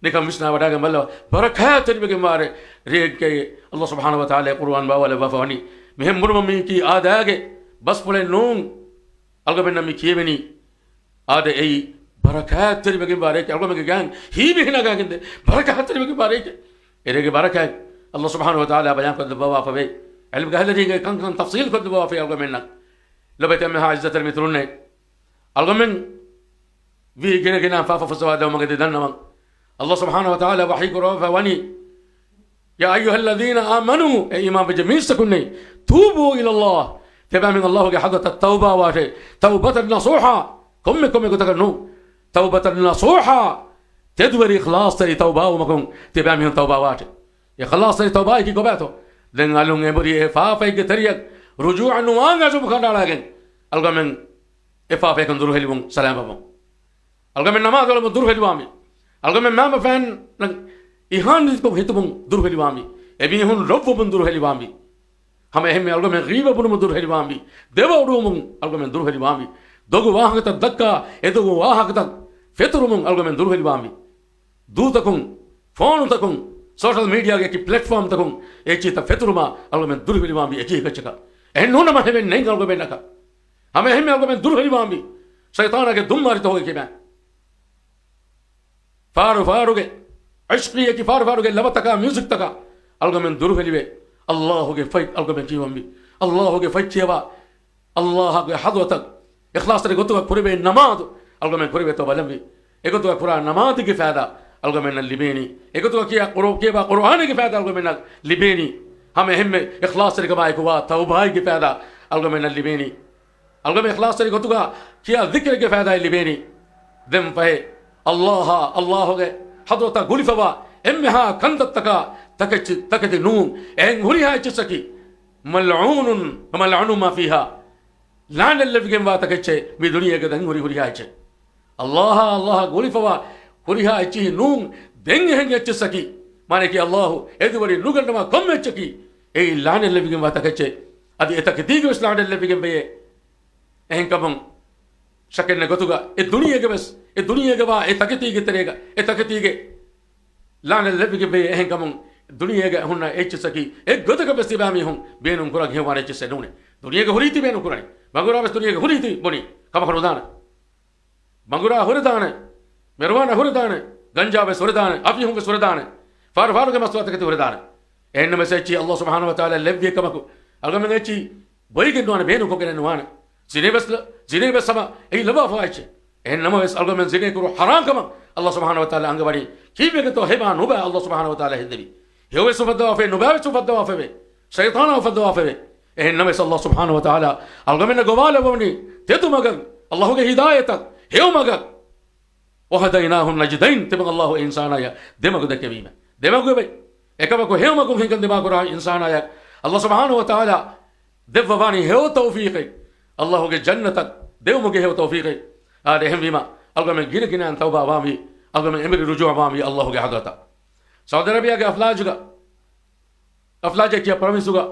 نكمل مشنا وداعا ملا بركات تريبي باري ريجي الله سبحانه وتعالى يقول عن باوا لبفاني مهم مرمى ميكي آداعي بس بقول نون ألقى بيننا ميكي بني آدا أي بركات تريبي باريجي ألقى ميكي جان هي بيهنا جان بركات تريبي باريجي ريجي بركات الله سبحانه وتعالى بيان كذب باوا فبي علم قال ريجي كان تفصيل كذب باوا في ألقى منا لو بيتمها عزة المترونة الغمن في جنا فافا فسواد وما قد دنا الله سبحانه وتعالى وحيك روفا وني يا أيها الذين آمنوا أي إمام بجميع سكني توبوا إلى الله تبع من الله حقة التوبة واشي توبة نصوحة كم كتكنو توبة نصوحة تدور إخلاص تري توبة ومكم تبع من توبة واشي إخلاص تري توبة كي قبعته لأن قالوا يبري فافا يكتريك رجوع نوانا شو بكرنا لكن ألقى من إفافة كندور هلبون سلام بابا ألقى من نماذج ولا مدور هلبامي ألقى من ما بفن إيهان يتكم هتبون دور هلبامي أبي هون رب بندور هلبامي هم ألقى من غيبة بنو مدور هلبامي دبا رومون ألقى من دور هلبامي دوغو واحد تدكا إدوغو واحد تد فترومون ألقى من دور هلبامي دو تكون فون تكون سوشيال ميديا كي بلاتفورم تكون إيشي تفتروما ألقى من دور هلبامي إيشي كشكا إنه ما هم نين ألقى بينك हमें हिम्मे अल्लाह में दूर है लिबाम भी शैतान आके दुम मारी तो होगे कि मैं फारुगे इश्क़ी है कि फारुगे लबत तका म्यूजिक तका अल्लाह में दूर है लिबे अल्लाह होगे फाइट अल्लाह में जीवन भी अल्लाह होगे फाइट चेवा अल्लाह के हद तक इखलास तेरे गोतु का पूरे बे नमाज अल्लाह में पूरे बे तो बलम भी एक तो पूरा नमाज की फ़ायदा अल्लाह में न लिबेनी एक तो किया कुरान की फ़ायदा अल्लाह में न लिबेनी हमें हिम्मे इखलास तेरे कमाए को वा तौबा की फ़ायदा अल्लाह में न लिबेनी अल्लाह में इखलास तेरे गोतु का किया जिक्र के फ़ायदा लिबेनी दम पे अल्लाह हो गए हदरत गुलिफवा एम्हा कंदत तकच नून एंग हुरिहा चिसकी मलऊन मा फीहा लान लविगम वा तकचे मी दुनिया के दंग हुरिहा चे अल्लाह गुलिफवा huriha echi nun den hen echi saki mane ki Allah edwari nuganma kom echki ei lane lebigem watakache adi etake dige wes lane lebigem be ehen kabam shakenne gotuga e duniyage bes e duniyage ba e taketige terega e taketige lane lebigem be ehen kabam duniyage hunna echi saki e gotuga bes tibami hun benun kura gheware echi sedune duniyage huriti benun kurani magura bes duniyage huriti boni kama khonodana magura huridana merwana huridana ganja bes huridana afi hun bes huridana far faru ke maswata ke huridana en mesechi Allah subhanahu wa ta'ala levye kamaku algamen echi boyge nuana benu ko genen nuana zine bes sama ei laba faiche en namas algamen zine kuru haram kama Allah subhanahu wa ta'ala angawari kibe ke to heba nuba Allah subhanahu wa ta'ala hindebi hewe sufadwa fe nuba sufadwa fe shaytana sufadwa fe en namas Allah subhanahu wa ta'ala algamen gowala boni tetu magan Allah ke hidayat hew magan وهديناه النجدين تبغى الله إنسانا يا دماغ ده كبيمة دماغ بي إكما كو هيو ما كو هيكن دماغ راه إنسانا يا الله سبحانه وتعالى دفواني هيو توفيقي الله كي جنة ديو مكي هيو توفيقي هذا هم بما الله من جيل كنا أن توبة وامي الله من أمر رجوع وامي الله كي حضرته سعودي عربية كي أفلاج كي براميسوغا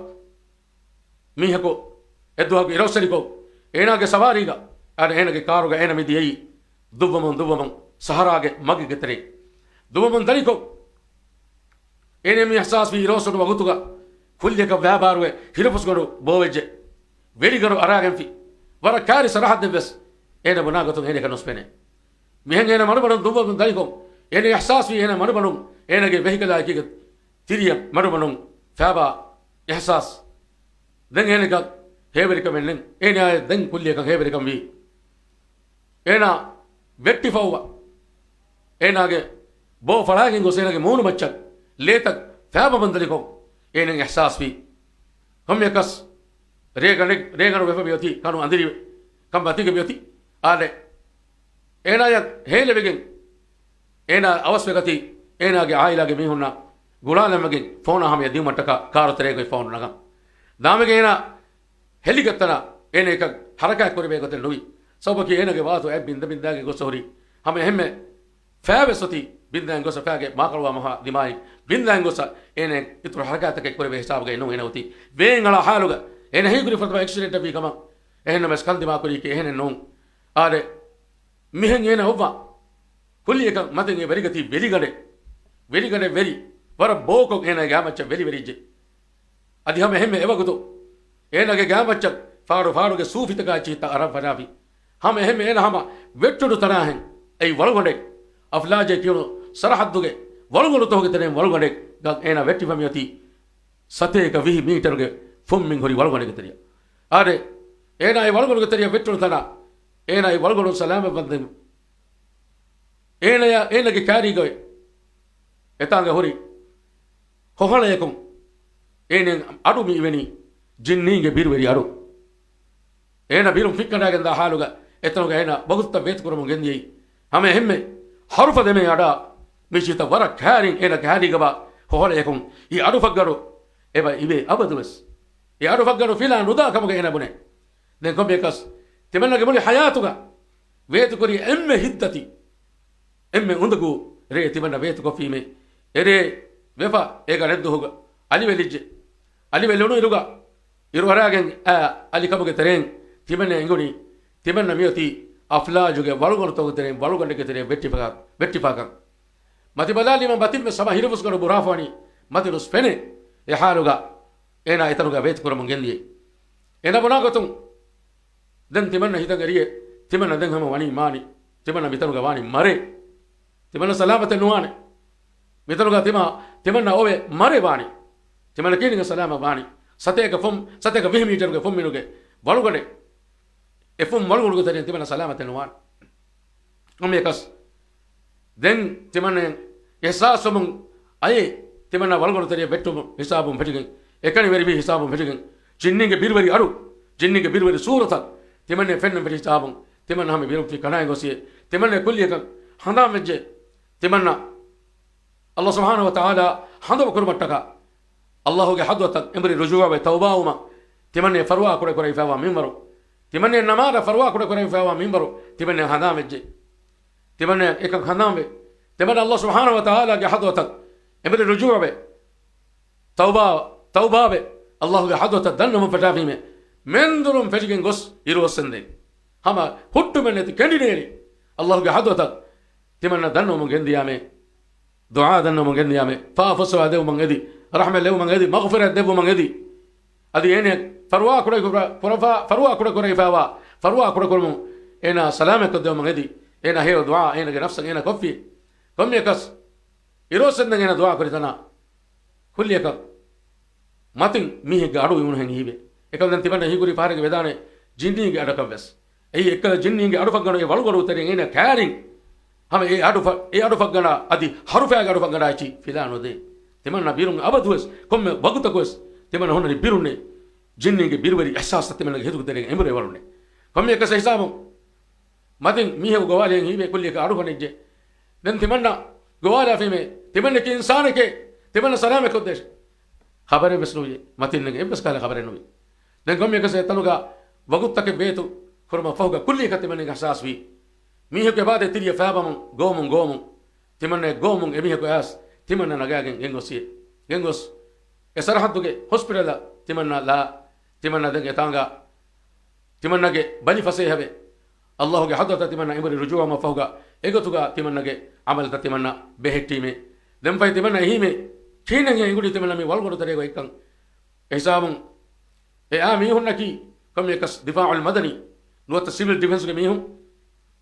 ميهكو إدوها كي روسريكو إنا كي سواريغا هذا إنا كي كاروغا إنا مديي دوبمن سهراගේ මගේ ගෙතරේ දුවමන් දනිකෝ එනේ මේ ihsas වී රෝසොඩ වගතුග කුල්යක ව්‍යාපාරුවේ හිරපස්ගොඩ බෝවෙජ්ජ වෙරිගරු අරාගෙන් ෆි වර කාරි සරහත් දෙබස් එනේ බනාගතුන් එනේ කනොස්පෙනේ මෙහෙන් එනේ මරබඩන් දුවමන් දනිකෝ එනේ ihsas වී එනේ මරබඩන් එනේගේ වෙහිකලා කික තිරිය මරබඩන් ෆාබා ihsas දැන් එනේක හේවරිකමෙන් එනේ දැන් කුල්යක හේවරිකම් වී එනා වෙට්ටි ෆවුවා එනාගේ බෝ ෆලාගෙන් ගොසේනගේ මූණු මච්චක් ලේතක් ෆෑබ බන්දලිකෝ එනෙන් ihsas වී හම්යකස් රේගන වෙෆබියති කනු අඳිරි කම්බතික බියති ආලේ එනාය හේලෙවගෙන් එනා අවස්වගති එනාගේ ආයිලාගේ මිහුන්නා ගුලාලම්මගෙන් ෆෝන හම යදී මට්ටක කාරතරේගේ ෆෝන නගම් දාමගේ එනා හෙලිගත්තන එන එක හරකයක් කරේ ගතේ නොවි සබකි එනගේ වාතු ඇ බින්දාගේ ගොසෝරි හැම හැම ෆෑවසති බින්දාන් ගොස ෆෑගේ මාකලවා මහ දිමායි බින්දාන් ගොස එනේ ඉතුරු හරකයතක කරේ හිසාබගේ නෝ එනවති වේංගල හාලුග එන හේගුරි ෆතවා එක්සිඩන්ට් වී කම එහෙන මස්කල් දිමා කුරි කේ එහෙන නෝ ආරේ මිහෙන් එන ඔබ්වා කුලි එක මතෙන් ඒ වෙරිගති වෙරිගඩේ වෙරි වර බෝකෝ එන ගාමච්ච වෙරිජ්ජ අදි හැම හැම එවගුතු එනගේ ගාමච්ච ෆාරුගේ සූෆිතකා චිත අරබ් වනාවි हम එහෙම එනහම වෙට්ටුඩු තරහෙන් ඒ වලගොඩේ අෆ්ලාජේ කියනු සරහද්දුගේ වලගොඩු තෝගේ තරෙන් වලගොඩේ ගක් එන වෙට්ටි ෆමියති සතේක 20 මීටරගේ ෆොම්මින් හොරි වලගොඩේ තරය ආරේ එන ඒ වලගොඩේ තරය වෙට්ටුඩු තන එන ඒ වලගොඩු සලාම බන්දෙන් එනගේ කාරිගොයි එතංග හොරි කොහලයකම් එනෙන් අඩු මිවෙනි ජින්නීගේ බිරවරි අඩු එන බිරුම් ෆික්කඩාගෙන් දා හාලුගා එතනක එන බගුත්ත වේත් කරමු ගෙන්දියි හැම හැම්මේ හරුප දෙමේ අඩා මිචිත වර කෑරින් එන කෑරිගබා කොහලයකම් ඊ අඩු ෆග්ගරු එබ ඉබේ අබදුස් ඊ අඩු ෆග්ගරු ෆිලා නුදා කමගේ එන බුනේ දැන් කොම්බේකස් තෙමන්නගේ මොලි හයාතුගා වේත් කුරි එම්මේ හිද්දති එම්මේ උඳගු රේ තිබන්න වේත් කොෆීමේ එරේ වෙපා ඒක රෙද්දුහුග අලි වෙලුණු ඉරුගා ඉරුවරාගෙන් අලි කමගේ තරෙන් තිබන්නේ එංගුනි තිබන්න මියති අෆ්ලාජුගේ වලගොරතෝ තරෙන් වලගොඩේ තරෙන් වෙට්ටිපාකක් මති බදාලි මම බතින් සම හිරවස් ගොඩ බුරාෆානි මති රුස් පෙනේ එහාරුගා එන අයතරුගා වේත් කරමු ගෙන්දියේ එන බොනාගතුන් දැන් තිබන්න හිතගරියේ තිබන්න දැන් හැම වණි මානි තිබන්න මිතරුගා වණි මරේ තිබන්න සලාමත නුවානේ මිතරුගා තිබන්න ඔවේ මරේ වණි තිබන්න කීනික සලාම වණි සතේක 20 මීටරගේ ෆොම් මිනුගේ වලගොඩේ එෆොම් වලගොඩේ තරෙන් තිබන්න සලාමත නුවාන ඔමේකස් දැන් තිබන්න එසාසොම අයේ තිබන්න වලගොඩේ තරේ වෙට්ටුම හිසාබුම් පිටිගෙන් එකනි වෙරි හිසාබුම් පිටිගෙන් ජින්නිගේ බිරවරි අරු ජින්නිගේ බිරවරි සූරත තිබන්න ෆෙන්න පිටි හිසාබුම් තිබන්න හැම බිරොම් ෆි කණයි ගොසියේ තිබන්න කුල්ලියක හඳා මෙජ්ජේ තිබන්න අල්ලාහ් සුබ්හානහු වතාලා හඳව කුරුමට්ටක අල්ලාහ්ගේ හදවත එම්බරි රුජුවා වේ තවබාවම තිමන්නේ ෆරුවා කුඩ කුරයි ෆාවා මින්වරු තිමන්නේ නමාද ෆරුවා කුඩ කුරයි ෆාවා මින්වරු තිමන්නේ හඳා මෙජ්ජේ තිමන්නේ එකක් හඳාම් වේ تمن الله سبحانه وتعالى حضرتك امر الرجوع به توبه به الله حضرتك دنم فتافي من دلهم فجين غس يروسندين هما حط من كانديديري الله حضرتك تمن دنم غنديامه دعاء دنم غنديامه فافسوا ده من غدي رحمه له من غدي مغفرة ده من غدي ادي اين فروا كره فروا كره فاوا فروا كره انا سلامك ده من غدي انا هي دعاء انا نفسك انا كفي كم يكس يروسندين انا دعاء كريتنا كل يك ماتين ميه غاڑو يون هنگيبه ekal dan tibanna higuri parage vedane jinni ge adakam bes ei ekal jinni ge adu faggana e walgoru uterin ena kaarin hame e adu faggana adi harufa ge adu faggana achi filano de timanna birun abadues komme baguta kos timanna honni birunne jinni ge birwari ihsas timanna ge hedu uterin emure walune komme ekasa hisabu matin mihe gowale hibe kulli ge adu fanije dan timanna gowala fime timanna ke insane ke timanna salame ko desh khabare besnuye matin ne bes kala khabare nuye dan kom yekase tanuga waguttake betu kurma fawga kulli katimane ihsas wi mihe ke bade tiriya fabam gomum timanne gomum emihe ko as timanna nagagen gengos esarhadduge hospital timanna denge tanga timanna ge bali fase habe allah ge haddata timanna imri rujua ma fawga egotuga timanna ge amal ta timanna behettime dem fay timanna hime khinenge ingudi timanna mi walgoru tarego ikkan hisabun e ami hunnaki kam yakas difaa al madani nuwata civil defense ge mihun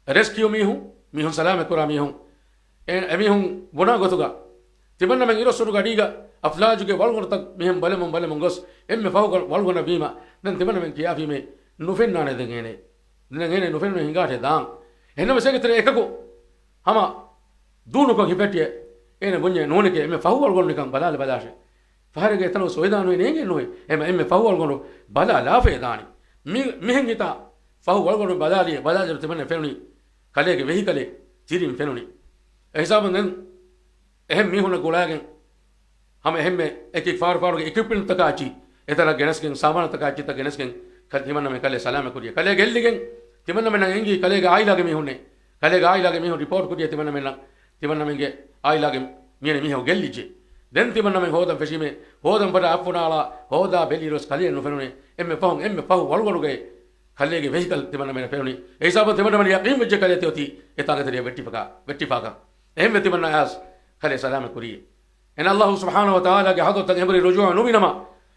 rescue mihun salame kura mihun emihun bona gotuga timanna men irosuru gadiga aflaju ge walgoru tak mihun balemon gos emme fawga walgona bima dan timanna men kiyafi me nufenna ne dengene nufenna hingate dan enna mesege tere ekako hama dunu ko hipetiye ene bunye noneke emme fawwal gonne kan balal balashe faharege tano soidano nege noy emme fawwal gonno bala lafe dani mihengita fawwal gonno balali temane fenuni kalege vehikale tirim fenuni hisaban den ehem mihuna golagen hame hemme ekik far ge equipment takachi etara genesken saman takachi ta genesken katimanna me kale salame kuriye kale gelligen timanna men engi kalege ailage mihun report kuriye timanna menge ailage mine miho gellije den timanna men hodan feshime hodan pada apunala hoda beliros kale no fenune emme pahu walgoruge kalege vehicle timanna men fenuni eisaba timanna men yaqim vejje kale teoti etaga teriya vettifaga emme timanna as kale salame kuriye en allah subhanahu wa taala ge hado tan emri rujuu nubinama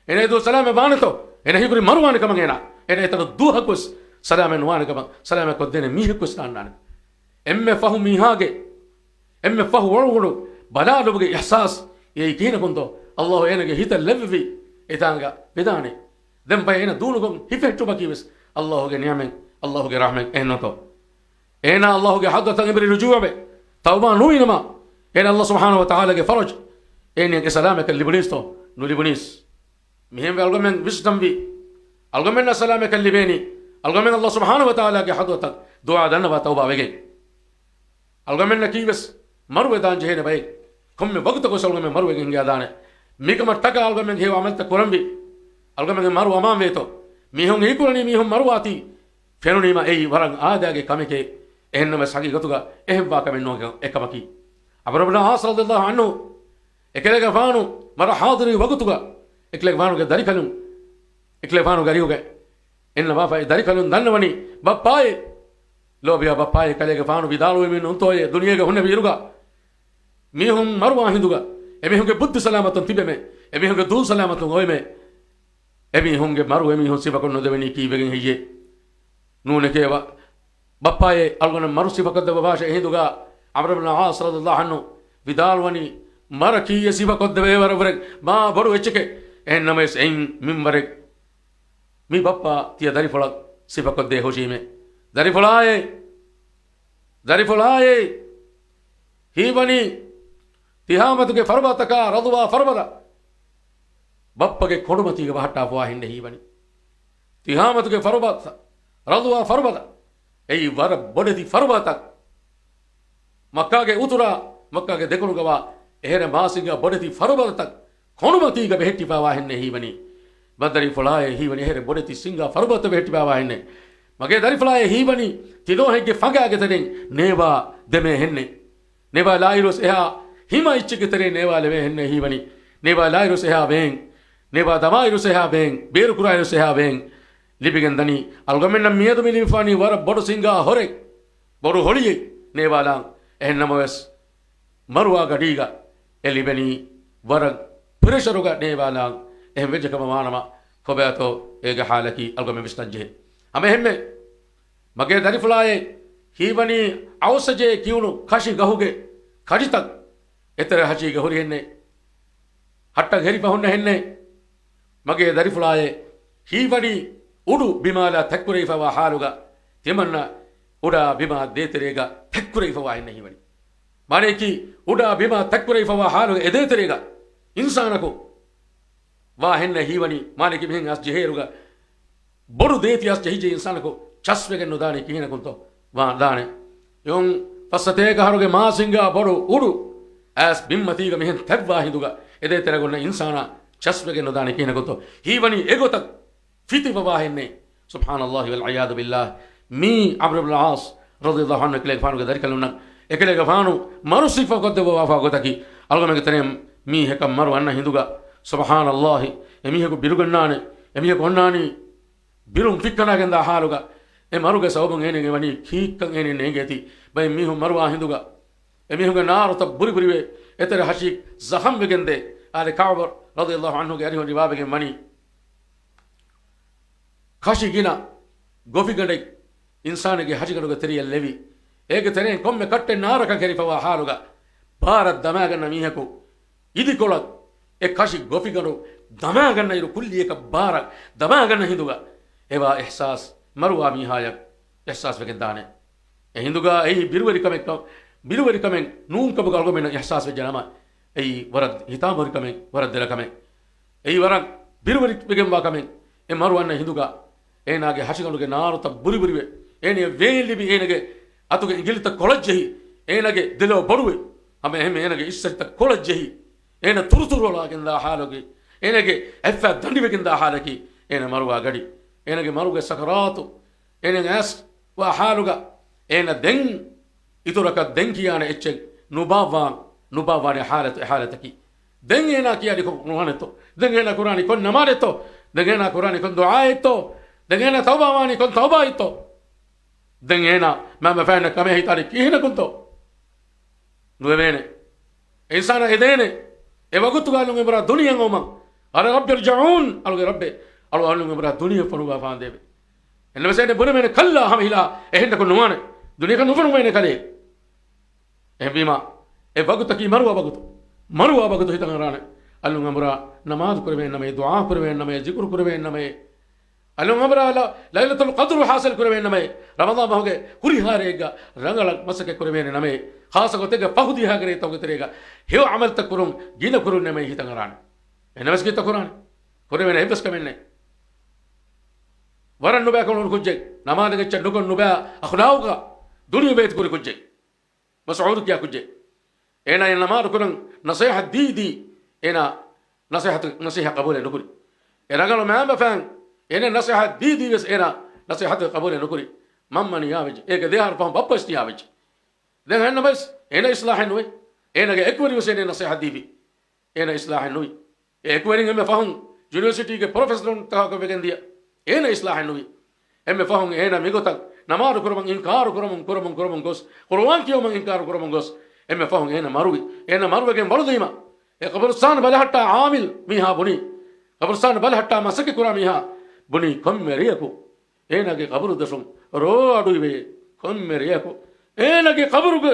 ene do salame banato ene hibri marwan kam ngena ene tan duhakus salame nuwan kam salame ko dene mihikus nanane emme fahu mihage emme fahu walgoru balaluge ihsas e kina kondo allah enage hita levvi etanga vedane dem bayena dunugon hifettu bakibes allah ge niamen allah ge rahmen enoto ena allah ge hadda tan ibri rujube tawba nuinama ena allah subhanahu wa ta'ala ge faraj ene ge salamaka libnisto no libnis mihem algomen wisdom bi algomen salamaka libeni algomen allah subhanahu wa ta'ala ge hadda dua danwa tawba wege algomen nakibes marwe dan jehne bay komme bagta ko salgo me marwe ngi adane mikama taka algo men hewa amalta korambi algo men maru amam veto mihon ekulani mihon marwati fenuni ma ei warang aadage kameke ehnnama sagi gotuga ehwa kamen no ekamaki abrabna sallallahu anhu ekelega faanu mara hadiri wagutuga eklega faanu ge darikalun eklega faanu gariuge enna ma fa darikalun dannawani bappaye lobiya bappaye kalega faanu vidalu men untoye duniyege hunne viruga mihun marwa hinduga emihunge buddhi salamatun tibeme emihunge dul salamatun oyme emihunge maru emihun sibakon no deveni ki vegen hiye nune keva bappaye algona maru sibakon de babashe hinduga amr ibn al-as radhiyallahu anhu vidalwani maraki sibakon de vere ma boru echke ennames en mimbarek mi bappa tia dari folak sibakon de hoshime dari folaye hibani ತಿಹಾಮತುಗೆ ಫರ್ಬತಕ ರದುವಾ ಫರ್ಬದ ಬಪ್ಪಗೆ ಕೊಡುಮತಿಗೆ ಬಹಟ್ಟ ಅಫವಾ ಹಿಂದೆ ಹೀಬನಿ ತಿಹಾಮತುಗೆ ಫರ್ಬತ ರದುವಾ ಫರ್ಬದ ಐ ವರ ಬಡದಿ ಫರ್ಬತ ಮಕ್ಕಾಗೆ ಉತುರ ಮಕ್ಕಾಗೆ ದೆಕುನುಗವ ಎಹರೆ ಮಾಸಿಗ ಬಡದಿ ಫರ್ಬತ ಕೊಡುಮತಿಗೆ ಬೆಹೆಟ್ಟಿ ಪಾವಾ ಹಿಂದೆ ಹೀಬನಿ ಬದರಿ ಫುಳಾಯೆ ಹೀಬನಿ ಎಹರೆ ಬಡದಿ ಸಿಂಗ ಫರ್ಬತ ಬೆಹೆಟ್ಟಿ ಪಾವಾ ಹಿಂದೆ ಮಗೆ ದರಿ ಫುಳಾಯೆ ಹೀಬನಿ ತಿದೋ ಹೆಗ್ಗೆ ಫಗಾಗೆ ತದೆ ನೇವಾ ದೆಮೆ ಹೆನ್ನೆ neva lairus eha hima ichkitere neva leve henne hiwani neva lairus eha ven neva damairus eha ven beru kurairus eha ven libigen dani algomenna miedu milifani war bodu singa hore bodu holiye neva lang ehnamas marwa gadiga elibeni war puresharuga neva lang ehm vejkama manama kobato ega halaki algomen bistajje ame hemme mage darifulaye hiwani awsaje kiunu kashi gahuge kajitak etere haji gahuri henne hatta geri pahunna henne mage darifulaye hiwani udu bimala takkuraifawa haluga timanna uda bima deterega takkuraifawa henne hiwani mane ki uda bima takkuraifawa haluga edeterega insanako wa henne hiwani mane ki mihen as jeheruga bodu deti as jehije insanako chaswegen nodani kihina kunto wa dane yon fasatega haruge masinga bodu udu as bimmatiga mihen tabwa hinduga ede teragonna insana chaswegen nodani kihina kunto hiwani egotak fitiwa wa henne subhanallahi wal iyad billah mi amr ibn al-as radiyallahu anhu kile fanu gadarikalunna ekele gafanu marusifa kodde wa fa godaki algamege tanem mi hekam maru anna hinduga subhanallahi emi heko birugannane emi heko onnani birum fikkana genda haluga e maruge sawbun enege wani kikkan ene negeti bay mi hu marwa hinduga emi huga naru tab buri buriwe etere hashik zaham begende ale ka'b radiyallahu anhu ge ari riwabege mani kashi gina gofi gande insanege hajiganu ge teriya levi ege tere komme katte naraka kerifawa haluga bharat damaganna mi heko idi kolak e kashi gofi ganu damaganna iru kulli ek barak damaganna hinduga ewa ihsas marwa mihayak ihsas vegendane e hinduga ei biruwari kamen nun kabu galgo men ihsas vejanama ei warad hitamori kamen warad dela kamen ei warad biruwari vegemwa kamen e marwanna hinduga enage hashiganu naruta buri buriwe ene veelibi enage atuge ingilita kolajjehi enage delo boduwe ame heme enage issarita kolajjehi ena turturula genda haluge enage effa dandiwe genda halaki ena marwa gadi enage maruge sakaratu enage as wa haluga ena den ituraka denkiyana etche nubawa ne halataki den ena kiyadi ko nuhaneto den ena qurani kon namareto den ena qurani kon duaeto den ena tawbawani kon tawbaito den ena mama fana kame hitari kihina kunto nuevene insana edene e wagutu galunge bra duniya ngoma ala rabbir jaun alge rabbe alu alunge bra duniya fanuga faandebe enne mesene bune mene kalla hamila e henda ko nuane duniya kan nufanu mene kale e bima e wagutu ki marwa bagutu hitangarane alunge bra namaz kurve name dua kurve name zikr kurve name alunge bra lailatul qadr hasil kurve name ramadan bahoge kuri harega rangala masake kurve name khasa gotega pahudi hagre togeterega heu amal takurum gina kurun name hitangarane enamas kita kurane kurve ne hebas kamenne waran nuba kolon kujje namaz ge chaddu kon nuba akhlauga duniya bet kuri kujje mas'ud kya kujje ena namaz kurun nasihat didi ena nasihat qabul nukuri ena galo ma fan ena nasihat didi bes ena nasihat qabul nukuri mammani yavij ek dehar pam bapasti yavij den hanna bes ena islah nuwe ena ge ekwari wes ena nasihat didi ena islah nuwe ekwari me fahum university ke professor ta ko begendia ena islah nuwe emme fahum ena migotak namaru kurumang inkar kurumang gos qur'an kiyo mang inkar kurumang gos emme fahum ena maruge gen baludima e qabristan balhatta amil miha buni qabristan balhatta masake kura miha buni kommeriyaku ena ge qabru dasum ro adu ibe kommeriyaku ena ge qabru ge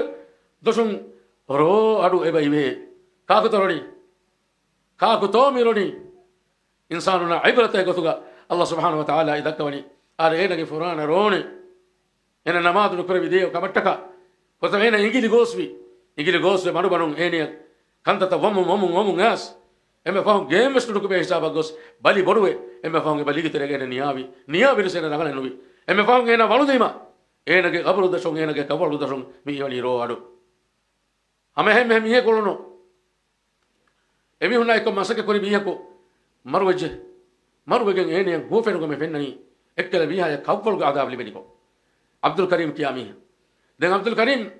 dasum ro adu ebe ibe kaku tomironi insanuna ibrata gotuga Allah subhanahu wa ta'ala idakawani are ena ge furana rone ena namadu nukre video kamattaka kota ena ingili goswe manu banung enia kantata wamu ngas emme fahum games nukbe hisaba gos bali boruwe emme fahum ge bali gitere ena niyabi resena nagala nubi emme fahum ena waludima ena ge qabru dasong ena ge kabalu dasong mi yoni ro adu ame hemme mi he kolono emi hunai ko masake kori mi ko marwege ene gofenu go me fennani ekkala biha ya kawfal go adab libeni ko Abdul Karim kiyami den Abdul Karim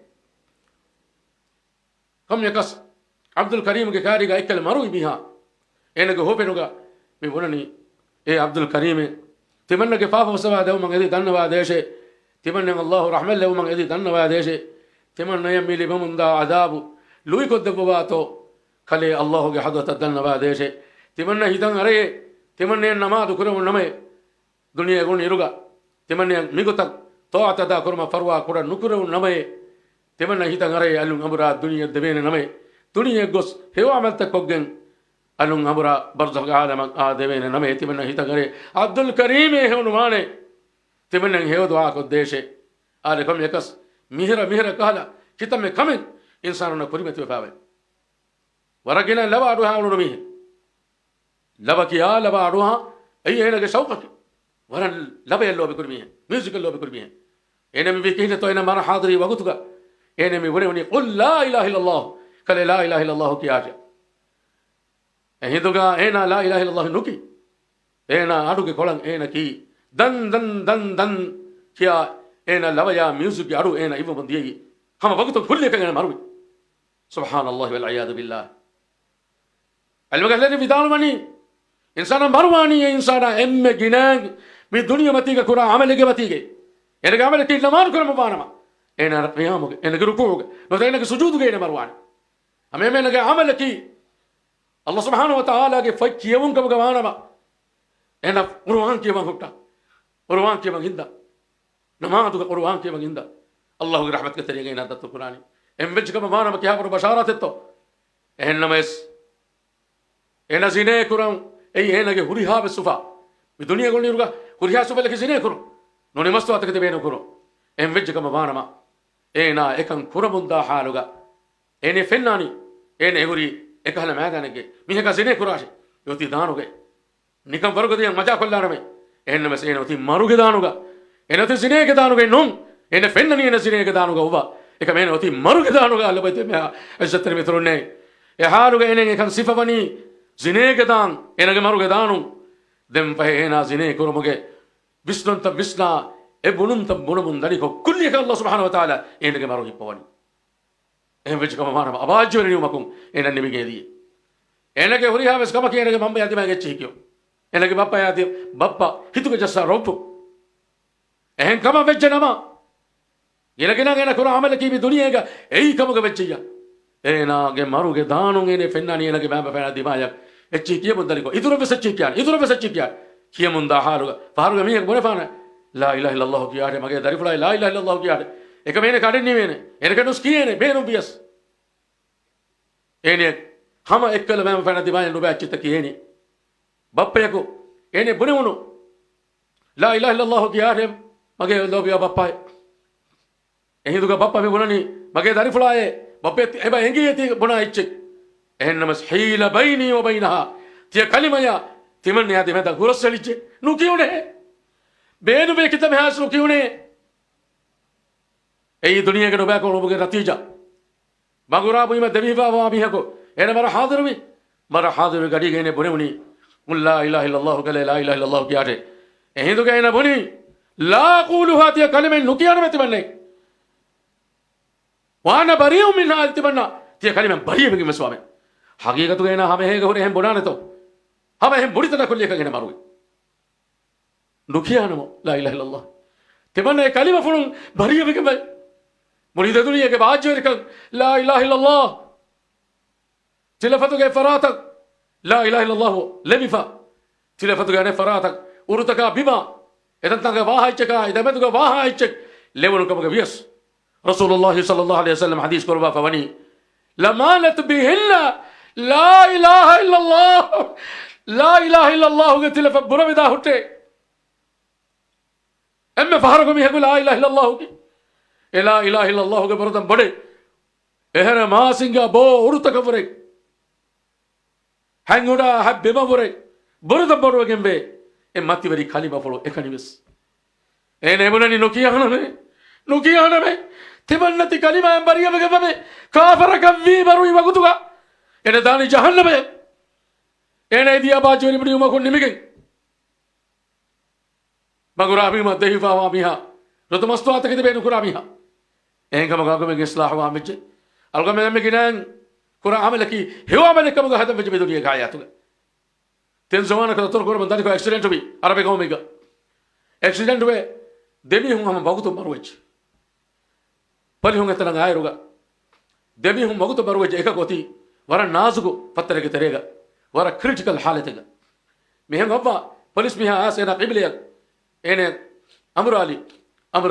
kam yakas abdul karim ge kariga ekkale maru biha enage hopenuga me bonani e abdul karim timanna ge fafa sawa dew man edi dannawad deshe timanna allah rahmal lew man edi dannawad deshe timanna yamili bamunda adabu lui koddebato kale allah ge hadata dannawad deshe timanna hidan are timanna namadu kurum name duniya gun iruga timanna migutak toata da kurma farwa kura nukurum name timanna hidan are alun amura duniya debene name duniya gos hewa amalta koggen alun amura barzakh alam adebene name timanna hidan are abdul karim hewnu mane timanna hew dua ko deshe ale kom yakas mihra kala kitame kamen insanuna kurimatu fawe waragina laba adu haunu mihe laba kiya laba adu ha ay enage shauqaki waran laba yallo be kurmihe music allo be kurmihe enemi be kihne to ena mara hadiri wagutuga enemi woni qul la ilaha illallah kale la ilaha illallah kiyaje ehiduga ena la ilaha illallah nuki ena aduge kolan ena ki dan kiya ena laba ya music adu ena ibu bandiyi hama wagutu kulle kan maru subhanallah wal iyad billah almagalani vidalmani insana marwani insana emme ginang mi dunya matiga kura amalige matige enage amalike namaan kuram banama ena qiyamuge enage rukuuge no enage sujuduge ena marwani ame menage amalaki allah subhanahu wa ta'ala ge fakkiyum kam gawanama ena qur'an ke hutta qur'an ke hinda namadu ge qur'an ke hinda allah ge rahmat ke tariqa ena datul qur'ani embej kam banama kya par basharat etto ennames ena zine kuram ei enage huriha be sufa mi duniya gol niruga huriha sufa leke zine kuru noni mastu atakete beno kuru embej kam banama ena ekan kurabunda haluga ene fennani ene huri ekhala madanege miheka zine kurashe yoti danuge nikam varugadiya maja kollarame enne mes ene oti maruge danuga ene oti zine ge danuge non ene fennani ene zine ge danuga uba ekam ene oti maruge danuga albayte me ajjatere mitrunne e haluga ene ekan sifavani zine ge dan ene ge maruge danu dem pa ena zine kurumuge visnunta visna e bununta bunumun dali ko kulli ka allah subhanahu wa ta'ala ene ge maruge pawani embej kam banama abajjori makum ena nimige di ene ge huri haves kam ke ene ge mamba yadi ma ge chikyo ene ge bappa yadi bappa hituge jassa ropu ehen kam vejjanama ene ge na ene kura amal ki bi duniya ga ei kam ge vejjiya ena ge maruge daanu ene fennani ene ge bamba fena di maya echi kiye bundali ko iduro be sacchi kya kiye munda haluga faruga mi ek bone fana la ilaha illallah kiyade mage darifula la ilaha illallah kiyade ekam ene kadin nimene ene kadus kiyene benu bias ene hama ekkala bamba fena di maya no be achita kiyene bappayako ene bunewunu la ilaha illallah kiyade mage lobiya bappai ehiduga bappa me bunani mage darifulaye bappe eba engiyeti buna ichche ennamas hila bayni wa baynaha tiya kalimaya timan yadi meda hurasaliche nu kiyune benu be kitam has nu kiyune ei duniya ke no ba ko no ge natija bagura buima deviva wa bihako ena mara hadiru gadi gene bununi la ilaha illallah kala la ilaha illallah kiyate ehindu ge ena buni la quluha tiya kalime nu kiyana metimanne wana bariu minha altibanna tiya kalime bariu ge meswame hagigatu gena hame hege hore hem bonane to hame hem buritana kulli ka gena maruge nukiyanamo la ilaha illallah tibanne kalima fulun bariu ge bay murida duniya ke baajjori ka la ilaha illallah tilafatu ge faratak la ilaha illallah lebifa tilafatu ge ne faratak urutaka bima edan tanga wahaicheka edametuga wahaichek lewonu kam ge vias rasulullah sallallahu alaihi wasallam hadis korba fawani lamalat bihinna la ilaha illallah ge tilafa buravida hutte emme faharugo mi hegu la ilaha illallah ki la ilaha illallah ge buradam bade ehera maasinga bo urutaka bore hanguda habbeba bore buradam boru gembe e mativeri kalima folo ekanivis ene bunani nukiyaname tibannati kalima embariya begebe kafara kavvi baru iwagutuga ene dani jahanname ene dia bajori budi uma kon nimige bagura bima dehifa wa biha rotomastu atake de benu kura biha engam gagome islah wa meche alga me ginan kura amalaki hewa amalaka muga hadam vejbe duniya gayatuga ten zamana ka tor kor bandani ko accident bi arabe ko mega accident we demi hum ham bagutu marwech pali hum etana ayruga demi hum bagutu marwech eka goti wara nazugo pattarege terega wara critical halatega mihen abba police miha asena qibliya ene amru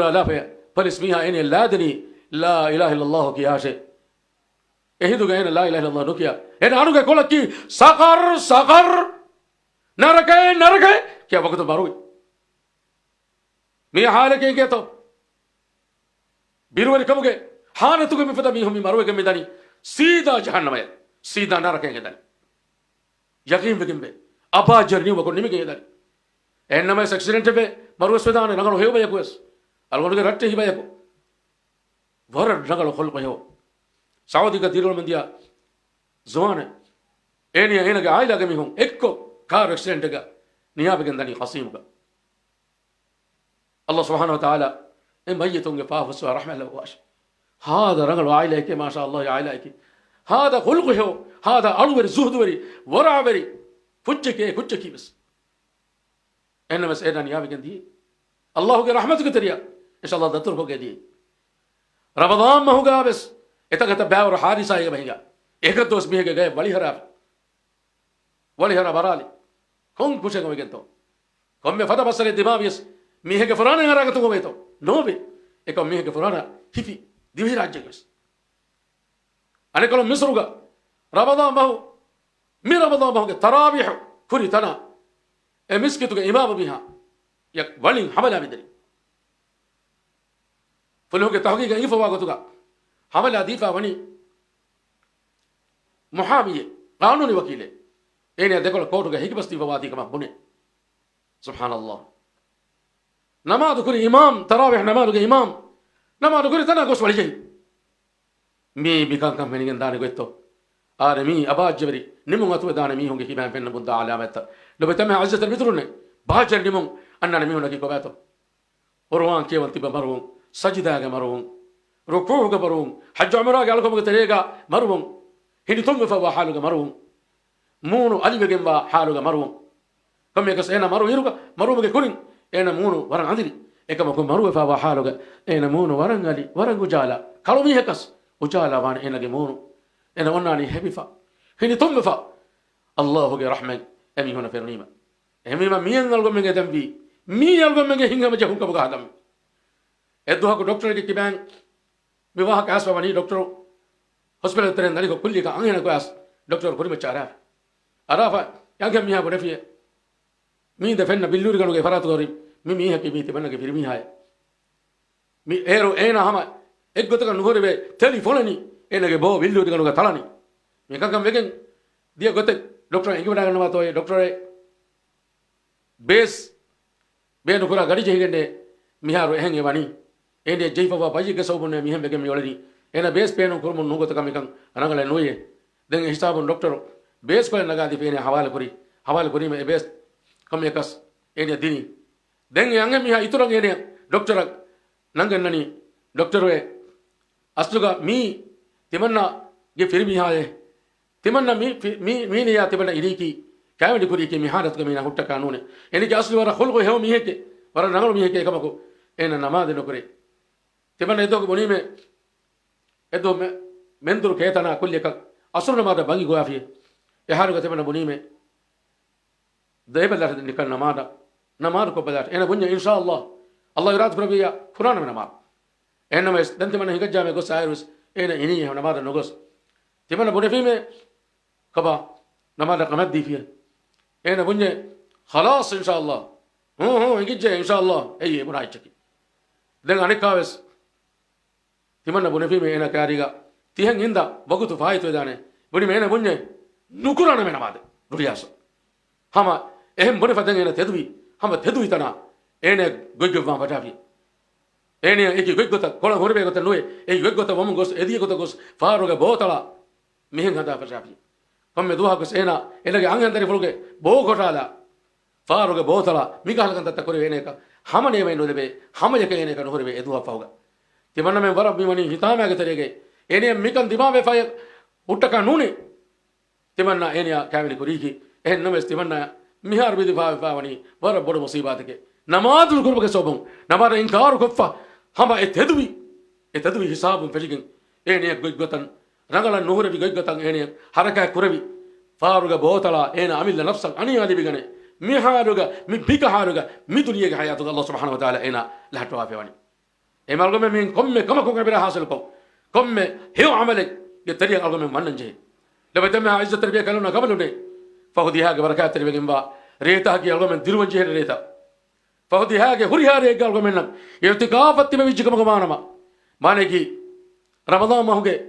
ala fa police miha ene ladani la ilaha illallah ki ashe ehidu ga ene la ilaha illallah nukiya ene anuge kolaki saqar narake kya bagutu marwech mi halake ke to birwari kamuge hanatuge mi fada mi hum marwege midani सीधा जहन्नम है सीधा ना रखेंगे दल यकीन बिकिंबे अबा जर्नी वको निमिगे दल एन्नम एक्सीडेंट पे मरुस वेदान नगल होयो बयकुस अलगोन के रट्टे ही बयको वर नगल खोल बयो सऊदी का दिरोल मंदिया जवान एनी एने के आइला के मी हूं एको कार एक्सीडेंट का निया बिगंदनी खसीम का अल्लाह सुब्हानहु व तआला इन मय्यतों के फाफस व रहमत व वाश هذا رجل عائلة ما شاء الله عائلة هذا خلقه هذا ألوري زهدوري ورعوري كتشكي بس إنما سيدنا يا بجندي الله के रहमत के तरिया इंशाल्लाह दत्तर को कह दिए रमजान में होगा बस इतना कहता बैव और हारिस आएगा भैया एक दोस्त भी है गए वली हरा बराली कौन पूछेगा मैं कहता हूँ कौन में फटा बसरे दिमाग यस मीहे के फराने हरा का तुम मैं तो नो भी एक मीहे के फराना हिफी दिवी राज्य के अने कलो मिस्रुगा रमजान बहु के तरावीह खुरी तना ए मिस्कित के इमाम भी हाँ या वलिंग हमला बिदरी फुलों के तहकी का इफवा को तुगा हमला दीफा वनी मुहामी कानूनी वकीले एने देखो कोर्ट के हिक बस्ती फवादी कमा बुने सुभान अल्लाह नमाज खुरी इमाम तरावीह नमाज के इमाम नमाज खुरी तना गोस वली जाई मी बिकां कम मेनिगन दाने को तो आरे मी अबाज जबरी निमुंग अतु दाने मी होंगे कि मैं पेन बुद्धा आलामत लो बेटा मैं अज्जत मित्रुने बाजर निमुंग अन्ना मी होना की को बातो औरवान के वंती बमरुं सजदा के मरुं रुकू के मरुं हज उमरा के अलको के तरेगा मरुं हिनी तुम फवा हालु के मरुं मूनु अली के बा हालु के मरुं कम एक सेना मरुं इरुगा मरुं के कुरिन एना मूनु वरन अंदिरी एकम को मरुं फवा हालु के एना मूनु वरन अली वरन गुजाला कलो मी हकस उजाला वान एना के मूनु एना वनानी हेबिफा हिनी तुम फा अल्लाह के रहमत एमी होना फेरनीमा एमी मा मियन अलगो में के दंबी मी अलगो में के हिंगा में जहु का बगा दम एदो को डॉक्टर के किबान विवाह का आस बनी डॉक्टर हॉस्पिटल तेरे नली को कुल्ली का अंगना को आस डॉक्टर पुरी में चारा अराफा यागे मिया बडफिए मी दफन बिल्लूर गनो के फरात गोरी मी है कि मी ते बन के फिर मी है मी एरो एना हम एक गोत का नुगरे बे टेलीफोन नी एना के बो बिल्लूर गनो का थलानी मी का कम वेगन दिया गोत डॉक्टर एंगे बडा गनो तो डॉक्टर बेस बे नुकुरा गाड़ी जहिगंडे मिहारो हेंगे वानी एने जयफवा बाजी के सबने मिहम बेगे मियोलनी एना बेस पेनो कुरमु नुगो तका मिकं अनगले नोये देंगे हिसाब डॉक्टर बेस को लगा दी पेने हवाल करी में बेस कम एकस एने दिनी देंगे अंगे मिहा इतुरंग एने डॉक्टर नंगननी डॉक्टर वे असलुगा मी तिमन्ना ये फिर मिहा है तिमन्ना मी ने या तिमन्ना इरी की कावडी कुरी के मिहारत को मीना हुट्टा कानून एने के असलु वाला खुल को है मिहे के वाला नंगल मिहे के कमको एना नमाज न करे तिमन्ना एदो को बोनी में एदो में मेंदुर कहता कुल्य का असुर नमाज बंगी गोयाफी यहार को तिमन्ना बोनी में देबला निकल नमाज को बजाट एना बुन्या इंशाअल्लाह अल्लाह इराद प्रबिया कुरान में नमाज एना में दंत मन हिगजा में गुस आयरुस एना इनी है नमाज नगुस तिमन्ना बोने में कबा नमाज कमत दी फिर एना बुन्या खलास इंशाअल्लाह हिगजा इंशाअल्लाह ए बुनाई चकी देंग अनिकावेस तिमन्ना बुने में एना क्यारिगा तिहंग इंदा बगुतु फायतो दाने बुनी में एना बुन्या नुकुरान में नमाज रुरियास हम एहम बुने फतेंगे एना तेदुई हम तेदुई तना एने गोइगवा बटावी एने एकी गोइगोता कोला होरबे गोता नोए ए गोइगोता वम गोस एदी गोता गोस फारोगे बोतला मिहंग हदा बटावी कम में दुआ गोस एना एलगे अंग अंदर फुलगे बो गोटाला फारोगे बोतला मिगाल कंता तकोरे एने का हमने में नो देबे हम जके एने का होरबे एदुआ पाओगा तिमन्ना में वरब मिमनी हितामे के तरेगे එනේ මිකන් දිමාවේ ෆය උට්ටක නුනේ තිමන්නා එනියා කැවිලි කුරීකි එහෙන් නමස් තිමන්නා මිහාර බිදි ෆාවනි වර බොඩ මුසීබාතකේ නමාදුල් කුර්බක සෝබම් නමාර ඉන්කාරු කොෆා හම එතදුවි හිසාබුම් ෆෙලිගෙන් එනියා ගොග්ගතන් රංගල නුහරවි ගොග්ගතන් එනියා හරකා කුරවි ෆාරුග බෝතලා එන අමිල්ල නෆ්සන් අනියාදි බිගනේ මිහාරුග මි බිකහාරුග මිදුලියගේ හයාතුග අල්ලාහ් සුබ්හානහු වතාලා එන ලහටවා ෆෙවනි එමල්ගම මින් කොම්මෙ කමකො කබිර හාසල් කො කොම්මෙ හේව අමලෙ ගෙතරිය අල්ගම මන්නන්ජේ لبتم عزة التربية كلنا قبل ودي فهدي هاجي بركات التربية جنبا ريتا هاجي ألقى من ديرون جهة ريتا فهدي هاجي هوري هاري ألقى مننا يرتكاف التبي بيجي كم كمان ما نيجي رمضان ما هو جي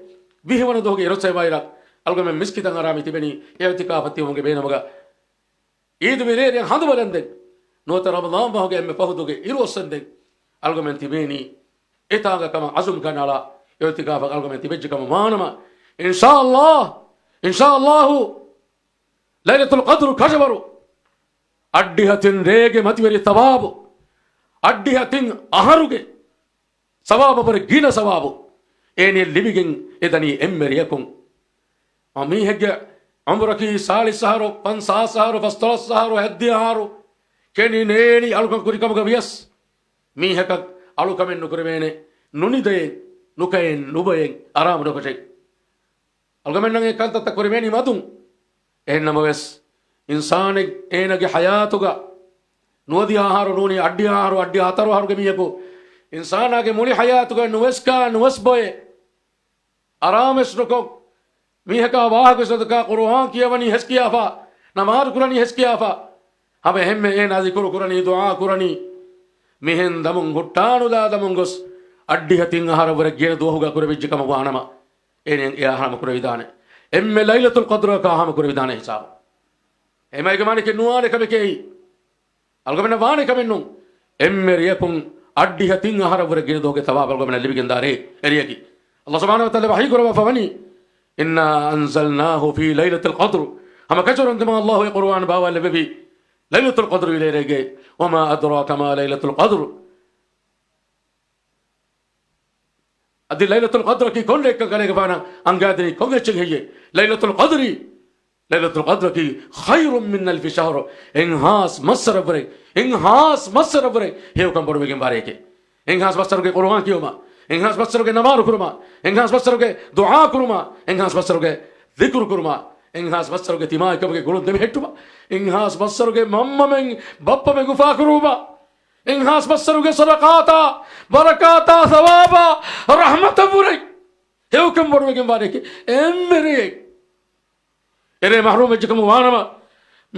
بيه وانا ده هو جي رتسي بايرا ألقى من مسكت أنغرامي تبني يرتكاف التبي هو جي بينا مغا إيد بيري هندو بلندك نوت رمضان ما هو جي مفهود هو جي يروسندك ألقى من تبني إتاعك كمان عزم كان على يرتكاف ألقى من تبيجي كم ما إن شاء الله ليلة القدر كجبرو أديهتين ريجي متوري ثوابو أديهتين أهروجي ثوابو برجينا ثوابو إني الليبيجين إدني إمريكم أمي هجى عمركي سالي سهرو بنسا سهرو فسترس سهرو هدي هارو كني نيني ألوكم كوريكم كبيس مي هكا ألوكم نكرميني نوني دين نكين نوبين أرام نكشي الغمنن كانت تكرمني مدون انما بس انسان اينගේ حياتුග නොදී ආහාර නෝනි අඩ්ඩි ආහාර අඩ්ඩි හතර ආහාර ගෙමියකෝ ඉන්සානාගේ මුනි حياتුග නොවස්කා නොවස්බොය ආරාමස් නකෝ මිහකා වාහක සදකා කුර්ආන් කියවනි හස් කියාෆා නමාዝ කුරානි හස් කියාෆා හබ හැම්මේ ඒ නාසි කුරානි දුආ කුරානි මිහෙන් දමුන් හොට්ටානු දා දමුන් ගොස් අඩ්ඩි හතින් ආහාර වර ගෙන දෝහුග කුර විජ්ජකම වානම إن يا هم كره بدانه إم ليلة القدر كهم كره بدانه حساب إما يكمل كنوانه كم كي ألقمنا وانه كم إنه إم ريكم أدي هتين هار ورجين دوك ثواب ألقمنا اللي بيجنداره ريكي الله سبحانه وتعالى بحي كره فوني إنا أنزلناه في ليلة القدر هم كجر عندما الله القرآن باوا لبي ليلة القدر إلى رجع وما أدراك ما ليلة القدر أدي ليلة القدر كي كون لك كله كفانا أنقادني كون يشجع هي ليلة القدر كي خير من ألف شهر إنهاس مصر بري إنهاس مصر بري هي وكم برو بيجن باريك إنهاس مصر كي قرآن كيوما إنهاس مصر كي نماز كرما إنهاس مصر كي دعاء كرما إنهاس مصر كي ذكر كرما إنهاس مصر كي تيما كم كي قولون دم هتوما إنهاس مصر كي ماما من بابا من غفا كروما إنهاس مصر صدقاتا بركاتا ثوابا رحمة بري هيو كم برو كم بارك إمريك إره محروم بجكم وانما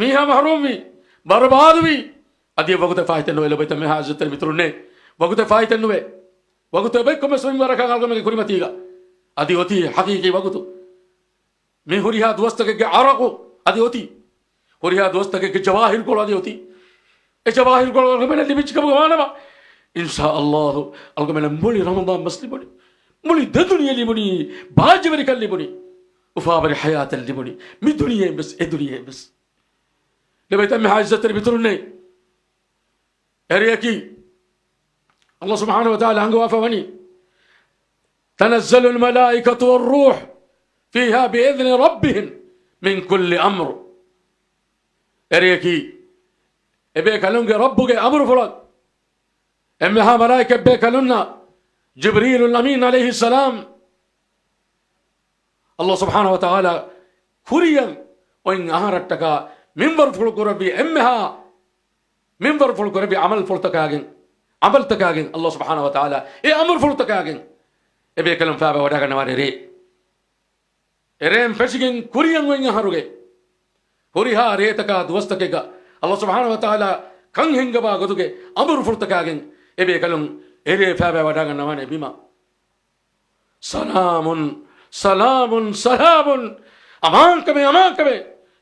ميها محرومي برباد بي أدي وقت فايت النوى لو بيتم حاجة المترونة وقت فايت النوى وقت بيكم مسوين بركة قالكم من كل متيجا أدي أوتي حقيقي وقت مي هوريها دوستك كعراقو أدي أوتي هوريها دوستك كجواهر كول أدي أوتي الجواهر كول من اللي بيجكم وانما إن شاء الله ألقى من مولي رمضان مسلم بني مولي الدنيا اللي بني باجبري كلي بني وفابر حياة اللي بني مي دنيا بس الدنيا بس لما يتم حاجة بترني أريكي الله سبحانه وتعالى عنده وافوني تنزل الملائكة والروح فيها بإذن ربهم من كل أمر أريكي إبيك لونج ربك أمر فلان أمها ملائكة بيك لنا جبريل الأمين عليه السلام الله سبحانه وتعالى كريم وإن أهرتك منبر فلك ربي أمها منبر فلك ربي عمل فلتكاجن عمل تكاجن الله سبحانه وتعالى إيه أمر فلتكاجن إبيك لهم فابا وداك نواري ري إريم فشجن كريم وإن أهرك كريها ريتك دوستك الله سبحانه وتعالى كان هنجبا قدوك أمر فلتكاجن إبيك لهم إري فابا وداك نواري بما سلام سلام سلام أمان كبي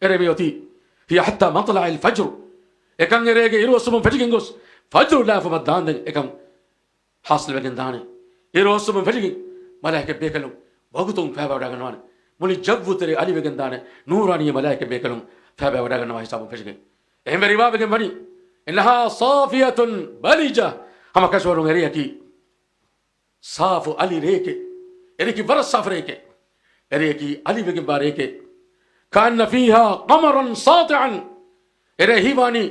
إري بيوتي هي حتى مطلع الفجر إكان يريجي يروسهم فجينغوس فجر لا فمدان إكان حاصل بين داني يروسهم فجينغ ملائكة بيكلم وقتهم فابا وداك نواري مولي جب تري علي بين داني نورانية ملائكة بيكلم فابا وداك نواري حسابهم فجينغ إهم ريبا بين بني إنها صافية بليجة هم كشورون هريكي صافو علي ريكي ereki varas safreke ereki alivege bareke kanna fiha qamaran sati'an ere hiwani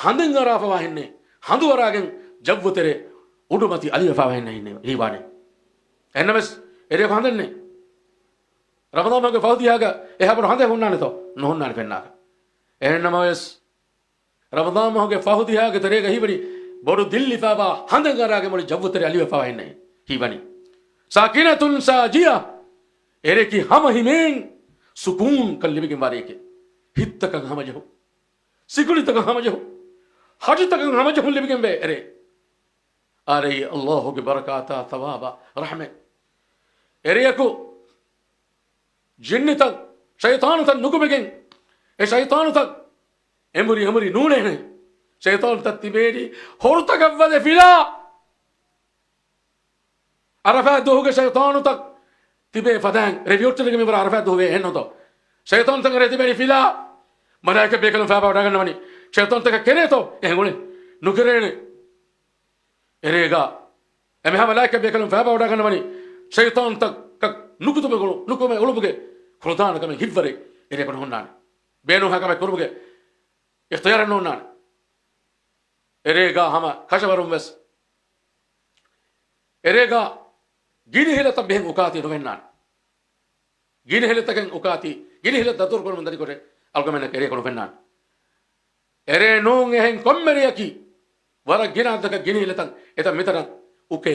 handin arafa wahenne handu waragen jawwutere udumati alifa wahenne inne hiwani ennames ere handenne Ramadan ke fawdiyaga ehapur hande hunnane to no hunnane pennaga ennames Ramadan ke fawdiyaga terega hiwani bodu dilli faba handin arage moli jawwutere alifa wahenne hiwani sakinatun sajiya ereki hama himen sukun kallibige mareke hittaka hamajahu sikulitaka hamajahu hajitaka hamajahu libige be ere are Allah ke barakata thawaba rahme ereku jinnita shaytanu tan nukubegen e shaytanu tan emuri nune ne shaytan tatibedi hortaka wade fila arafa dohuge shaytanu tak tibe fadang review tele me bara arafa dohuge henno to shaytan tan re tibe fila malaika bekalum fa ba dagan mani shaytan tak kene to engole nukerene erega eme ha malaika bekalum fa ba dagan mani shaytan tak kak nukutume golo nukume ulubuge khuldan kame hivare ere kon honnan benu ha kame kurubuge ikhtiyar no nan erega hama kashawarum wes erega gini hela tabbehen ukati no hennan gini hela taken ukati gini hela datur kon mandari kore algamena ere kon hennan ere no ngehen kommeriaki wara gina daga gini hela tan eta metana uke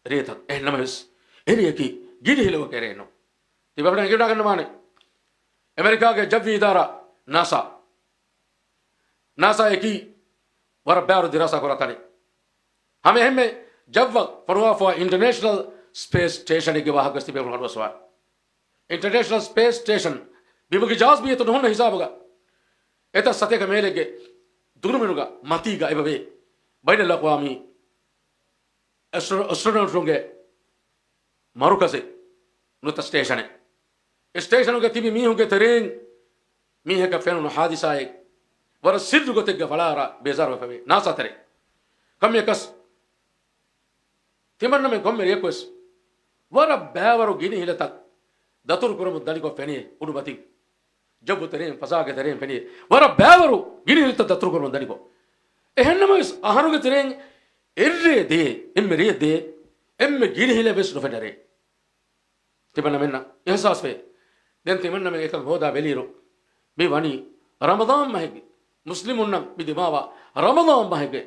reta ennames ereki gini hela kere no tibabna gida ganna mane america ke jawi idara nasa eki wara baru dirasa koratani hame hemme jawwa parwa for international space station ke wahak gasti pe harwa swa international space station bibugi jaz bi to non hisab ga eta sate ka mele ke durmenuga matiga ebabe bayna laqwami astronaut ronge marukase nuta station ke tibi mi honge terrain mi heka fenu hadisa ek war sirru gote ga falara bezar wafe nasa tere kamme kas timanna men komme request wara bawaru gini hilata datur kurum dali ko feni udubati jabu terrain fasaga terrain feni wara bawaru gini hilata datur kurum dali ko ehennama ahanu ge terrain erre de emme gini hile bes no fedare timanna menna ihsas fe den timanna men ekal hoda beliro me wani Ramadan mahge muslimun nam bidimawa Ramadan mahge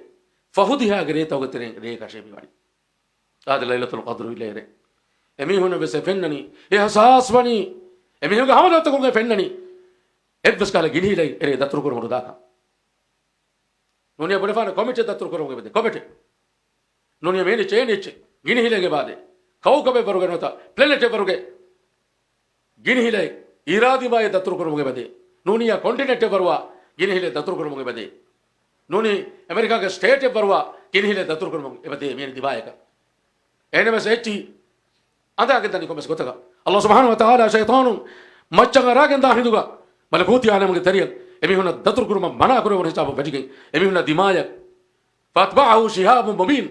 fahudiha gere tawgeten re kashe biwani ad laylatul qadr ilere emi hono bese fennani ihsas wani emi hoga hamada to ko fennani edbas kala gini lay ere datur ko hoda ka nonia bode fana committee datur ko hoge bede committee nonia meni change gini hilege bade kawkabe baruge nota planet baruge gini hile iradi baye datur ko hoge bede nonia continent barwa gini hile datur ko hoge bede noni america ke state barwa gini hile datur ko hoge bede meni dibayeka ene bes etti anda agedani ko bes gotaga Allah subhanahu wa ta'ala shaytanu maccaga ragenda hiduga malakuti alamge tariya emi hona datur kurma mana kuro won hisab bajige emi hona dimaya fatba'ahu shihabun mubin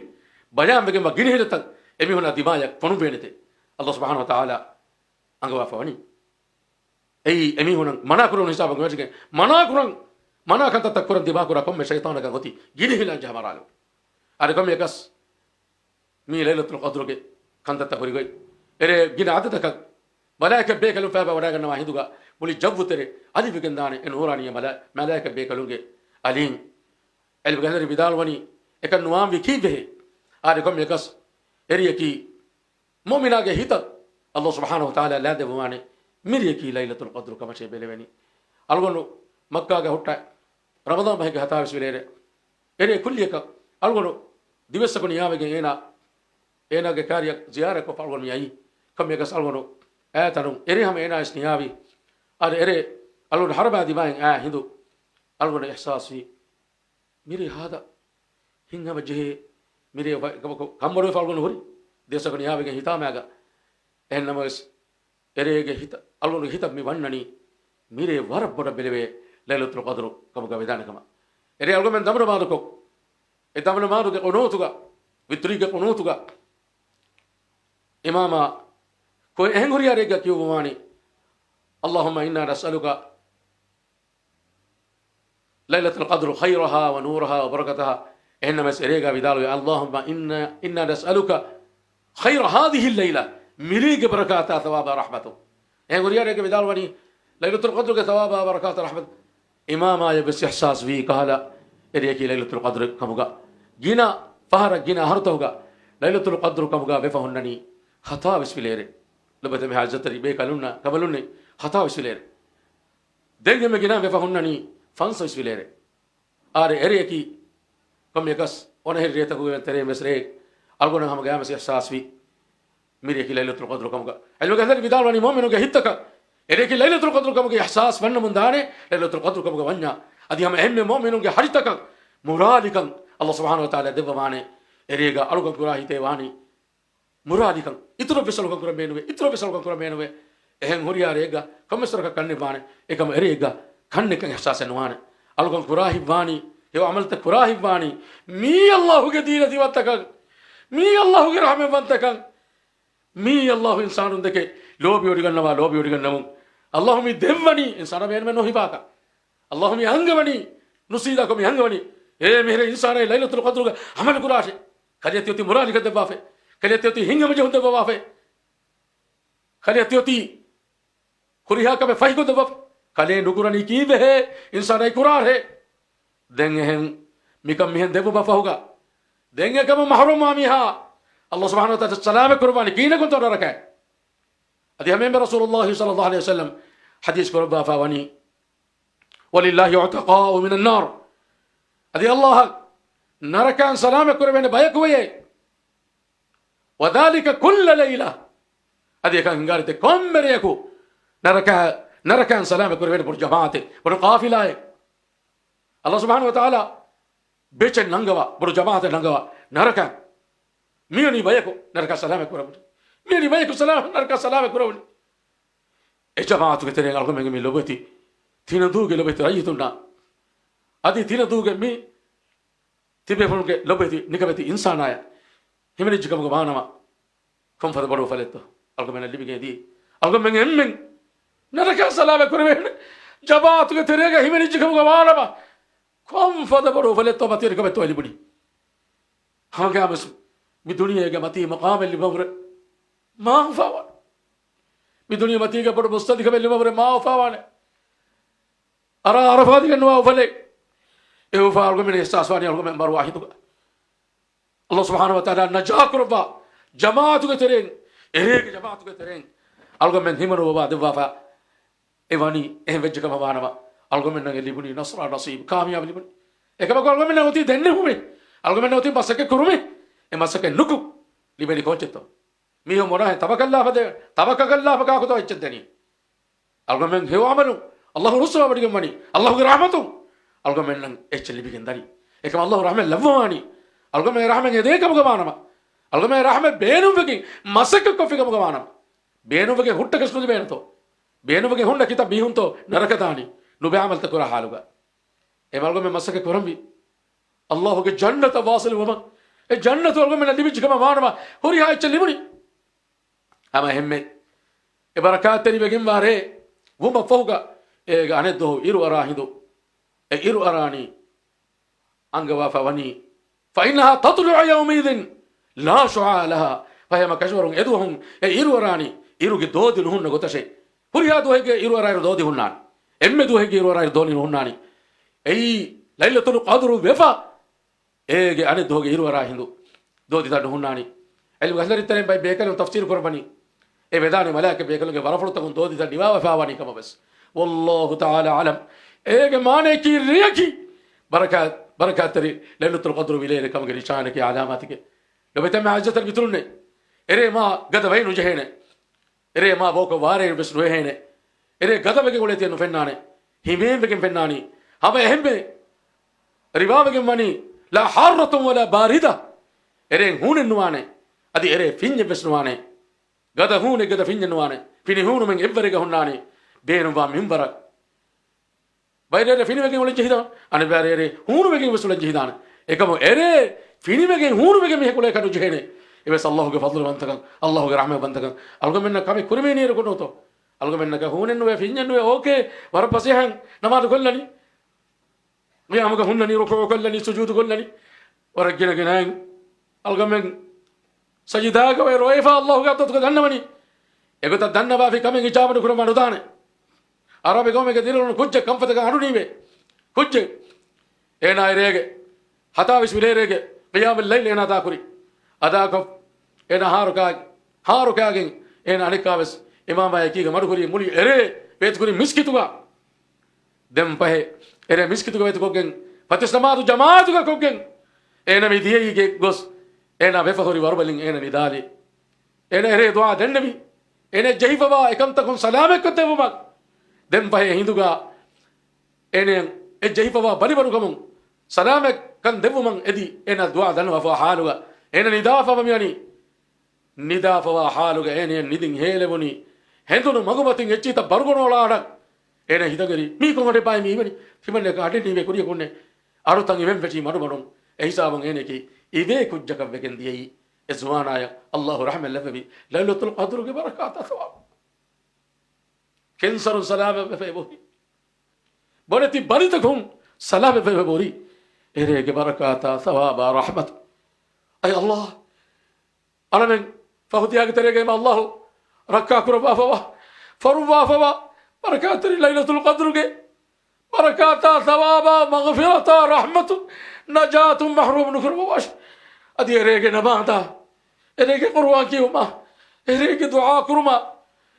bayam bege magini hilatan emi hona dimaya ponu benete Allah subhanahu wa ta'ala angwa fawani ei emi hona mana kuro won hisab bajige mana kan tatakkuran diba kura komme shaytanu ga goti gini hilan jamaralu are komme kas mi laylatul qadr ke kanta takuri goy ere gina adata ka malaika bekalu fa ba wadaga na hiduga muli jawwu tere adi bigendane en uraniya malaika bekalu ge alin el bigendane bidal wani ekan nuam wikibe are kom yakas eri ki mu'mina ge hita Allah subhanahu wa ta'ala la devane miri ki laylatul qadr kama che beleveni algonu makka ge hotta ramadan bahge hata viswere ere kulliyaka algonu divesakoni yavege ena ge karya ziyara ko palgon yayi kamme gas algono atanu ere ham ena isniyavi ar ere algon harba dibain hindu algon ihsasi miri hada hinga wajhe miri kamaro falgon hori desa ko yawe ge hitama ga ennamas ere ge hita algon hita mi wannani miri warabboda beleve laylatul qadr kamuga vedana kama ere algon men damro maduko e damro maduke onotuga vitri ge onotuga إماما كوي أهنغريا ريغا كيوبواني اللهم إنا نسألك ليلة القدر خيرها ونورها وبركتها إنما سيريغا بدالو اللهم إنا نسألك خير هذه الليلة مليك بركاتها ثوابها رحمته أهنغريا ريغا بدالو ليلة القدر ثوابها بركاتها رحمته إماما يبس إحساس في قال إريكي ليلة القدر كمغا جينا فهر جينا هرتوغا ليلة القدر كمغا بفهنني خطا بسفليري لبت بها جتري بيكالونا قبلوني خطا بسفليري دنگ مگنا بفهنني فانس بسفليري آره إريكي كم يكس ونه ريتكو تري مسري ألغونا هم جامس إحساس في ميريكي ليلة القدر كمغا علمك هذا بدال وني مؤمنو كهتك إريكي ليلة القدر كمغا إحساس فن من دانه ليلة القدر كمغا ونيا أدي هم أهم مؤمنو كحرتك مرادك الله سبحانه وتعالى دب مانه إريكا ألغو كراهي تيواني مرادك إترو بسلوك كرا مينوي إترو بسلوك كرا مينوي إهم هوريا ريكا كم سرك كنني بانه إكم إريكا كنني كن إحساس نوانه ألغو كراهي باني يو عملت كراهي باني مي الله كدينة دي واتك مي الله كرحمة بانتك مي الله إنسان دك لوبي وريغن نما لوبي وريغن نمو اللهم دمني إنسان بين منه هباك اللهم يهنغمني نسيدكم يهنغمني إيه مهر إنسان ليلة القدر عمل كراشه خليت يوتي مرالي كده بافه خليت يوتي هنغ مجه ده بافه خليت يوتي خريها كبه فاي كده بافه خلي نغراني كي به إنسان كرار ہے دنگهن ميكم مهن دبو بافه ہوگا دنگه كم محروم ماميها الله سبحانه وتعالى السلام قرباني كينا كنت ركع ادي هم رسول الله صلى الله عليه وسلم حديث قربا فاوني ولله عتقاء من النار ادي الله نركان سلام قرباني بايكوي وذلك كل ليله ادي كان غارت كم مريكو نركان سلام قرباني بر جماعته بر قافله الله سبحانه وتعالى بيچن نانغوا بر جماعته نانغوا نركان ميوني بايكو نركا سلام قرباني ميوني بايكو سلام نركا سلام قرباني جماعة كتير ألقوا مني لوبتي تينا دوغ لوبتي رأيتونا أدي تينا دوغ مي تبي فلوك لوبتي نكبتي إنسان آيا هم اللي جكم كمان ما كم فدا برو فلتو ألقوا مني اللي بيجي ألقوا مني همين نركا سلام قرباني جماعة كتير هم اللي جكم كمان ما كم فدا برو فلتو ما تيرك بتوه اللي بدي هم كم بس بدنيا كماتي مقام اللي بمر ما هو فاول بدنيا ماتي كبر مستدك اللي بمر ما هو فاول أرى عرفات كنوا فلك إيه فاول من إحساس واني ألقى من مروحي الله سبحانه وتعالى نجاك ربا جماعة كتيرين إيه جماعة كتيرين ألقى من هم ربا دبافا إيواني إيه وجهك ما بانا ما ألقى من اللي بني نصر نصيب كامياب اللي بني إيه كم ألقى من نوتي دهنه هم ألقى من نوتي بسكة كرومي إمسك نكو لبني كونشتو ميهم مراه تبارك الله فده تبارك الله بكاكو تو إتشدني ألقمن هو عملو الله رسول بديكم ماني الله رحمته ألقمن إتشلي بيجندري إكم الله رحمة لفواني ألقمن رحمة يديك بكمانا ما ألقمن رحمة بينهم بكين مسك كوفي كمكمانا بينهم بكين هوت كسنودي بينتو بينهم بكين هون كتاب بيهون تو نركتاني نبي عمل تكورا حالوغا إم ألقمن مسك كورمبي الله كي جنة واصل وما الجنة ألقمن اللي بيجي كمانا ما هوري هاي إتشلي بني أما همي إبركات تاني بجيم باره وما فوقا عنده دو إيرو أراهيدو إيرو أراني أنجوا فواني فإنها تطلع يومئذ لا شعاع لها فهي مكشورون إدوهم إيرو أراني إيرو كدود لهن نقطة هوري هذا هيك إيرو أراي دودي هنان إم دو هيك إيرو أراي دوني هناني أي ليلة القدر وفا عنده دو إيرو أراهيدو دودي تاني هناني اللي بقول لك ترى بيكلم تفسير قرباني بداني ملاك بيكلم كبارفرط تكون دودي تاني ما وفاواني كم بس والله تعالى علم مانه كي ريكي بركات تري ليلة القدر بليلة كم قري شانك علاماتك لو بتم عجة البترونة إري ما قد بين وجهنا إري ما بوكو واري بس روهنا إري قد بيجي قولتي إنه فنانة همين بيجي فناني هم هم ربا بيجي ماني لا حارة ولا باردة إري هون النوانة أدي إري فين بس نوانة قد هون قد فين نوانة فين هون من إبرة هوناني بينهم وامهم برك بايرة فين بيجي ولا جهدا أنا بايرة هون بيجي بس ولا جهدان إكمل إري فين بيجي هون بيجي ميه كله كانوا جهنة ibes Allahu ge fadlu bantakan Allahu ge rahme bantakan algomenna kami kurme ni rekono to algomenna ka hunennu we finyennu we okay war pasihan namaz kollani qiyam ga hunnani ruku kollani sujud kollani waragina ginain algomen sajida ga we roifa Allahu ga to dannamani egota dannaba fi kame gichamadu kurma nudane arabe gome ge dilonu kujje kamfata ga aduniwe kujje ena irege hatavis mirege qiyam al-layl ena da kuri ada ko ena haruka gen ena anikavas imam ayaki ga madukuri muli ere bet kuri miskituga dem pahe ere miskituga bet ko gen fatistamadu jamaatu ga ko gen ena mi diye ge gos ena vefahori warbalin ena nidali ena ere dua dennabi ena jehifaba ekam takun salame kotevumak dem pahe hinduga ene e jehifaba bari baru kamun salame kan devumang edi ena dua danwa fa haluga ena nidafa bamyani nidafa wa haluga ene nidin helebuni hendunu magumatin echita bargonolada ena hidagari mi ko ngade pai mi bani himanne ka ade nive kuriya kunne arutan imen feti madu badon ehisabang ene ki ive kujjaka vegen diyei ezwanaya Allah rahmal lafabi lailatul qadr ke barakat thawab kensaru salama fe bohi boleti baritakum salama fe bori ere ke barakata thawab rahmat ay Allah alamen fahutiya ke terege ma Allah rakka kurba fawa faruwa fawa barakat lailatul qadr ke barakata thawaba maghfirata rahmatu najatu mahrum nukurba wash adi ere ke namata ere ke qur'an ki umma ere ke dua kurma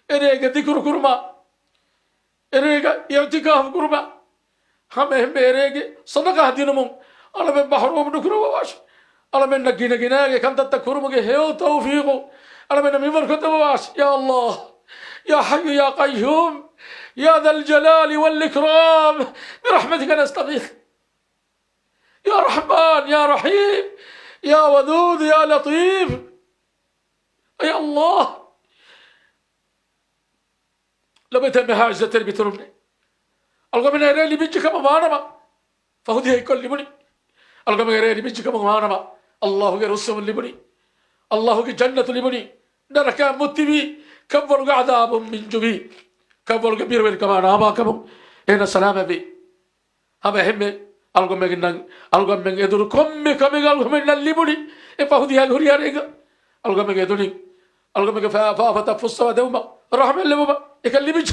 ere ke dhikr kurma ere ke i'tikaf kurma hame ere ke sadaqa dinum alamen mahrum nukurba wash alamen nagina gina ke kanta kurma ke heu tawfiq alamen mimar kutaba wash ya Allah يا حي يا قيوم يا ذا الجلال والإكرام برحمتك نستغيث يا رحمن يا رحيم يا ودود يا لطيف يا الله لبيت مهاجة بترمني ألقى من غيري بيجك ممانما فهدي كل لبني ألقى من غيري بيجك ممانما الله غير السم لبني الله غير جنة لبني نركا متبي كبر عذاب من جبي كبر كبير من كمان أبا كم هنا سلام بي هم هم ألقى من يدور كم ألقى من الليبوني إفهودي هالهوري هريجا ألقى من يدوري ألقى من فافتا فصوا دوما رحمة الله يكلم بيج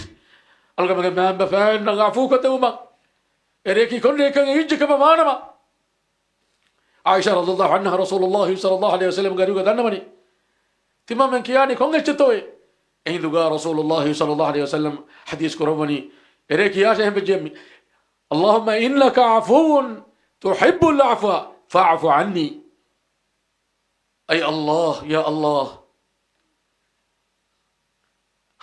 ألقى من ما بفعل نعفوك دوما إريكي كل كان يجي كم ما عائشة رضي الله عنها رسول الله صلى الله عليه وسلم قالوا قدرنا مني تمام من كياني كونغ تشتوي عندما رسول الله صلى الله عليه وسلم حديث كرمني إليك يا شيخ بجمي اللهم إنك عفو تحب العفو فاعف عني أي الله يا الله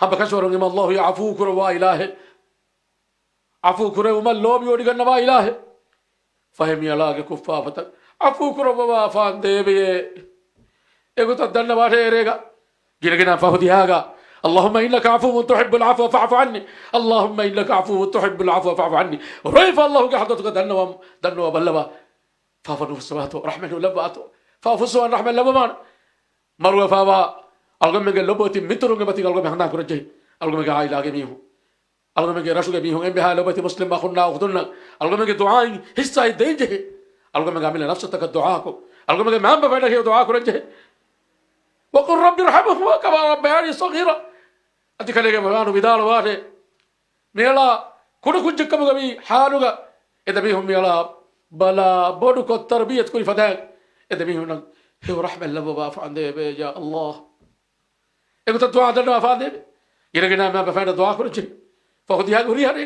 هم بكسر إن الله يعفو كروا إلهه عفو كروا ما اللوم يوري ما إلهه فهم يلاك كفافة عفو كروا فان دبي إيكو تدنا ما تيريغا جينا فهدي هاغا اللهم إنك عفو تحب العفو فاعف عني اللهم إنك عفو تحب العفو فاعف عني ريف الله قحدتك دنوا بلبا فافنوا السماوات رحمه لباتو فافسوا رحمه لبمان مروا فاوا الغم لبوتي مترو غبتي الغم هنا كرجي الغم عائلا غميو الغم رشو غميو ام بها لبتي مسلم اخنا اخذنا الغم دعاء حصه دينجه الغم عامل نفسك الدعاء الغم ما بفعلك دعاء كرجي وقل رب ارحمهما كما ربياني صغيرا أتكلم مغانو بدال واحد ميلا كل كل جكم غبي حالوغا إذا بيهم ميلا بلا بودك التربية كل فتاك إذا بيهم هو رحمة الله بابا فعندي يا الله إذا تدعى دلنا فعندي يرجعنا ما بفعل دعاء كل شيء فخذ يا غوري هري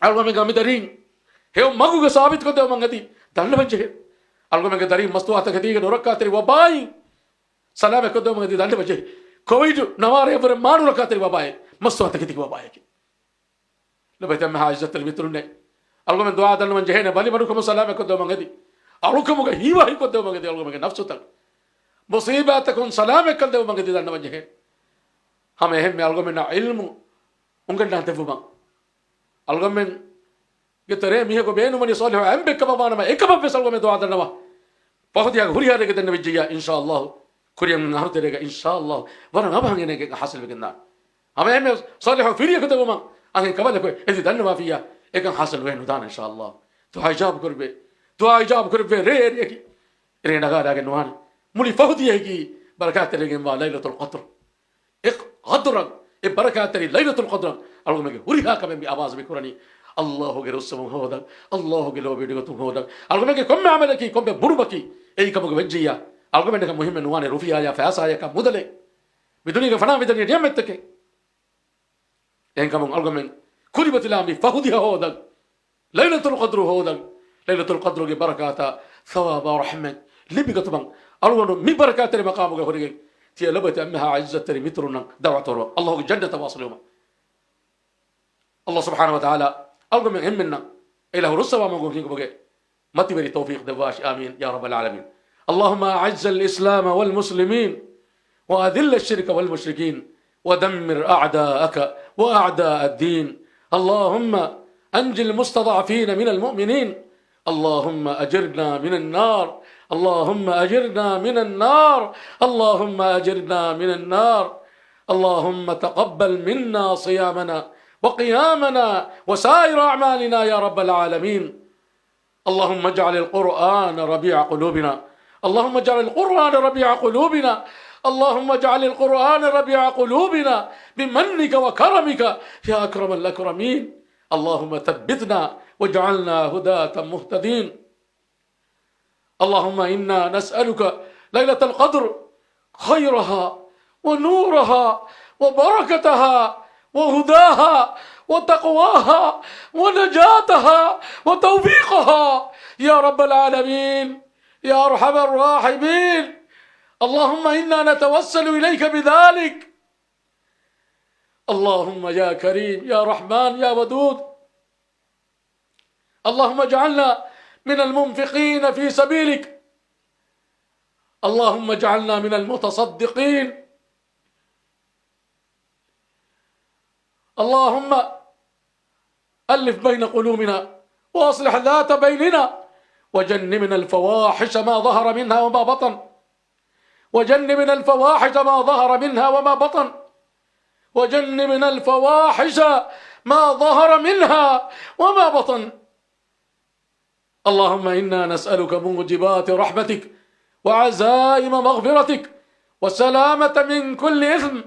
ألقى من قامي دارين هو مغو ثابت كده مغدي دلنا بنجه ألقى من دارين مستوى تكدي كنورك كاتري وباي سلام كده مغدي دلنا بنجه كويدو نواري بر مانو ركاتري باباي مستوى تكدي باباي لبيت ما حاجة البيترونة ألقى من دعاء دلنا بنجه هنا بالي منو كم سلام كده مغدي ألقى مغ هيوا هي كده مغدي ألقى مغ نفسه تك مصيبة تكون سلام كده مغدي دلنا بنجه هم ألقى من علم ممكن نهتفوا ألقى من قترة ميه كو بينو من يصالح أم بكما ما نما إكما بس ألقى من دعاء دلنا فهدي هوريا رجع النبي إن شاء الله كوريا من نهار ترجع إن شاء الله وانا ما بهني نجع حاصل بكنا أما هم صالح فيريا كده وما أنا كمان لكوي إذا دنا ما فيها إيه كان حاصل وين ودان إن شاء الله دعاء إجاب كربة دعاء إجاب كربة رير يكي رينا قاعد أجن وان مولي فهدي يكي بركات ترجع ما ليلة القدر قدرا بركات تري ليلة القدر أقول لك هوريا كمان بأواز بكوراني الله غير السمو هذا الله غير لو بيدقتم هذا أقول لك كم عملك كم ببربكي أي كم بوجيا أقول لك مهم نوان رفيع يا فاسا يا كم مدلك بدوني كفنا بدوني ديامتك يعني كم أقول لك كل بتلامي فهدي هذا ليلة القدر هذا ليلة القدر بركات ثواب ورحمة لبي كتبان أقول لك مي بركات المقام غيرك تي لبت أمها عزة تري مترنا دعوة الله جنة واصل يوم الله سبحانه وتعالى أقول من همنا إله رسوا ما قلنا بقى ما تبري توفيق دواش آمين يا رب العالمين اللهم أعز الإسلام والمسلمين وأذل الشرك والمشركين ودمر أعداءك وأعداء الدين اللهم أنجي المستضعفين من المؤمنين اللهم أجرنا من النار اللهم أجرنا من النار اللهم أجرنا من النار اللهم تقبل منا صيامنا وقيامنا وسائر أعمالنا يا رب العالمين اللهم اجعل القرآن ربيع قلوبنا اللهم اجعل القرآن ربيع قلوبنا اللهم اجعل القرآن ربيع قلوبنا بمنك وكرمك يا أكرم الأكرمين اللهم ثبتنا واجعلنا هداة مهتدين اللهم إنا نسألك ليلة القدر خيرها ونورها وبركتها وهداها وتقواها ونجاتها وتوفيقها يا رب العالمين يا أرحم الراحمين اللهم إنا نتوسل إليك بذلك اللهم يا كريم يا رحمن يا ودود اللهم اجعلنا من المنفقين في سبيلك اللهم اجعلنا من المتصدقين اللهم ألف بين قلوبنا وأصلح ذات بيننا وجنبنا الفواحش ما ظهر منها وما بطن وجنبنا الفواحش ما ظهر منها وما بطن وجنبنا الفواحش ما ظهر منها وما بطن اللهم إنا نسألك موجبات رحمتك وعزائم مغفرتك والسلامة من كل إثم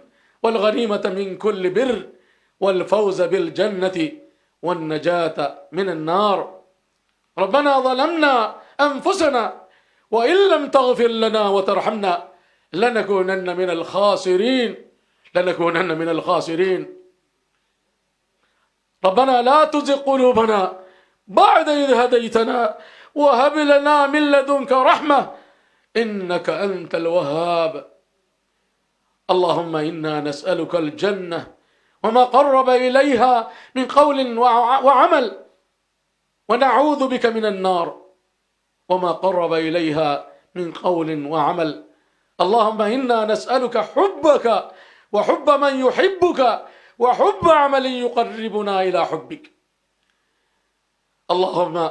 والغنيمة من كل بر والفوز بالجنة والنجاة من النار ربنا ظلمنا أنفسنا وإن لم تغفر لنا وترحمنا لنكونن من الخاسرين لنكونن من الخاسرين ربنا لا تزغ قلوبنا بعد إذ هديتنا وهب لنا من لدنك رحمة إنك أنت الوهاب اللهم إنا نسألك الجنة وما قرب إليها من قول وعمل ونعوذ بك من النار وما قرب إليها من قول وعمل اللهم إنا نسألك حبك وحب من يحبك وحب عمل يقربنا إلى حبك اللهم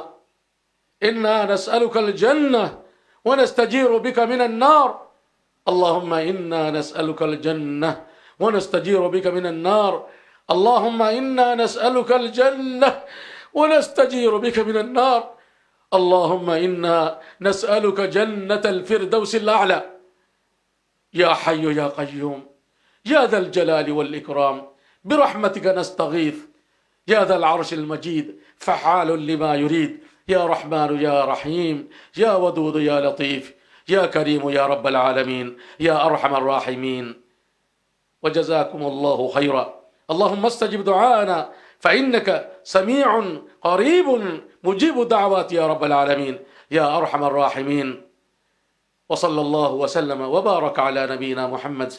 إنا نسألك الجنة ونستجير بك من النار اللهم إنا نسألك الجنة ونستجير بك من النار اللهم إنا نسألك الجنة ونستجير بك من النار اللهم إنا نسألك جنة الفردوس الأعلى يا حي يا قيوم يا ذا الجلال والإكرام برحمتك نستغيث يا ذا العرش المجيد فعال لما يريد يا رحمن يا رحيم يا ودود يا لطيف يا كريم يا رب العالمين يا أرحم الراحمين وجزاكم الله خيرا اللهم استجب دعاءنا فإنك سميع قريب مجيب الدعوات يا رب العالمين يا أرحم الراحمين وصلى الله وسلم وبارك على نبينا محمد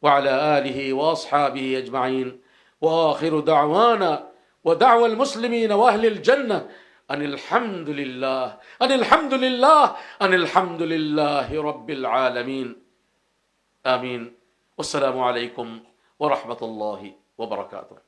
وعلى آله وأصحابه أجمعين وآخر دعوانا ودعوى المسلمين وأهل الجنة أن الحمد لله أن الحمد لله أن الحمد لله رب العالمين آمين والسلام عليكم ورحمة الله وبركاته.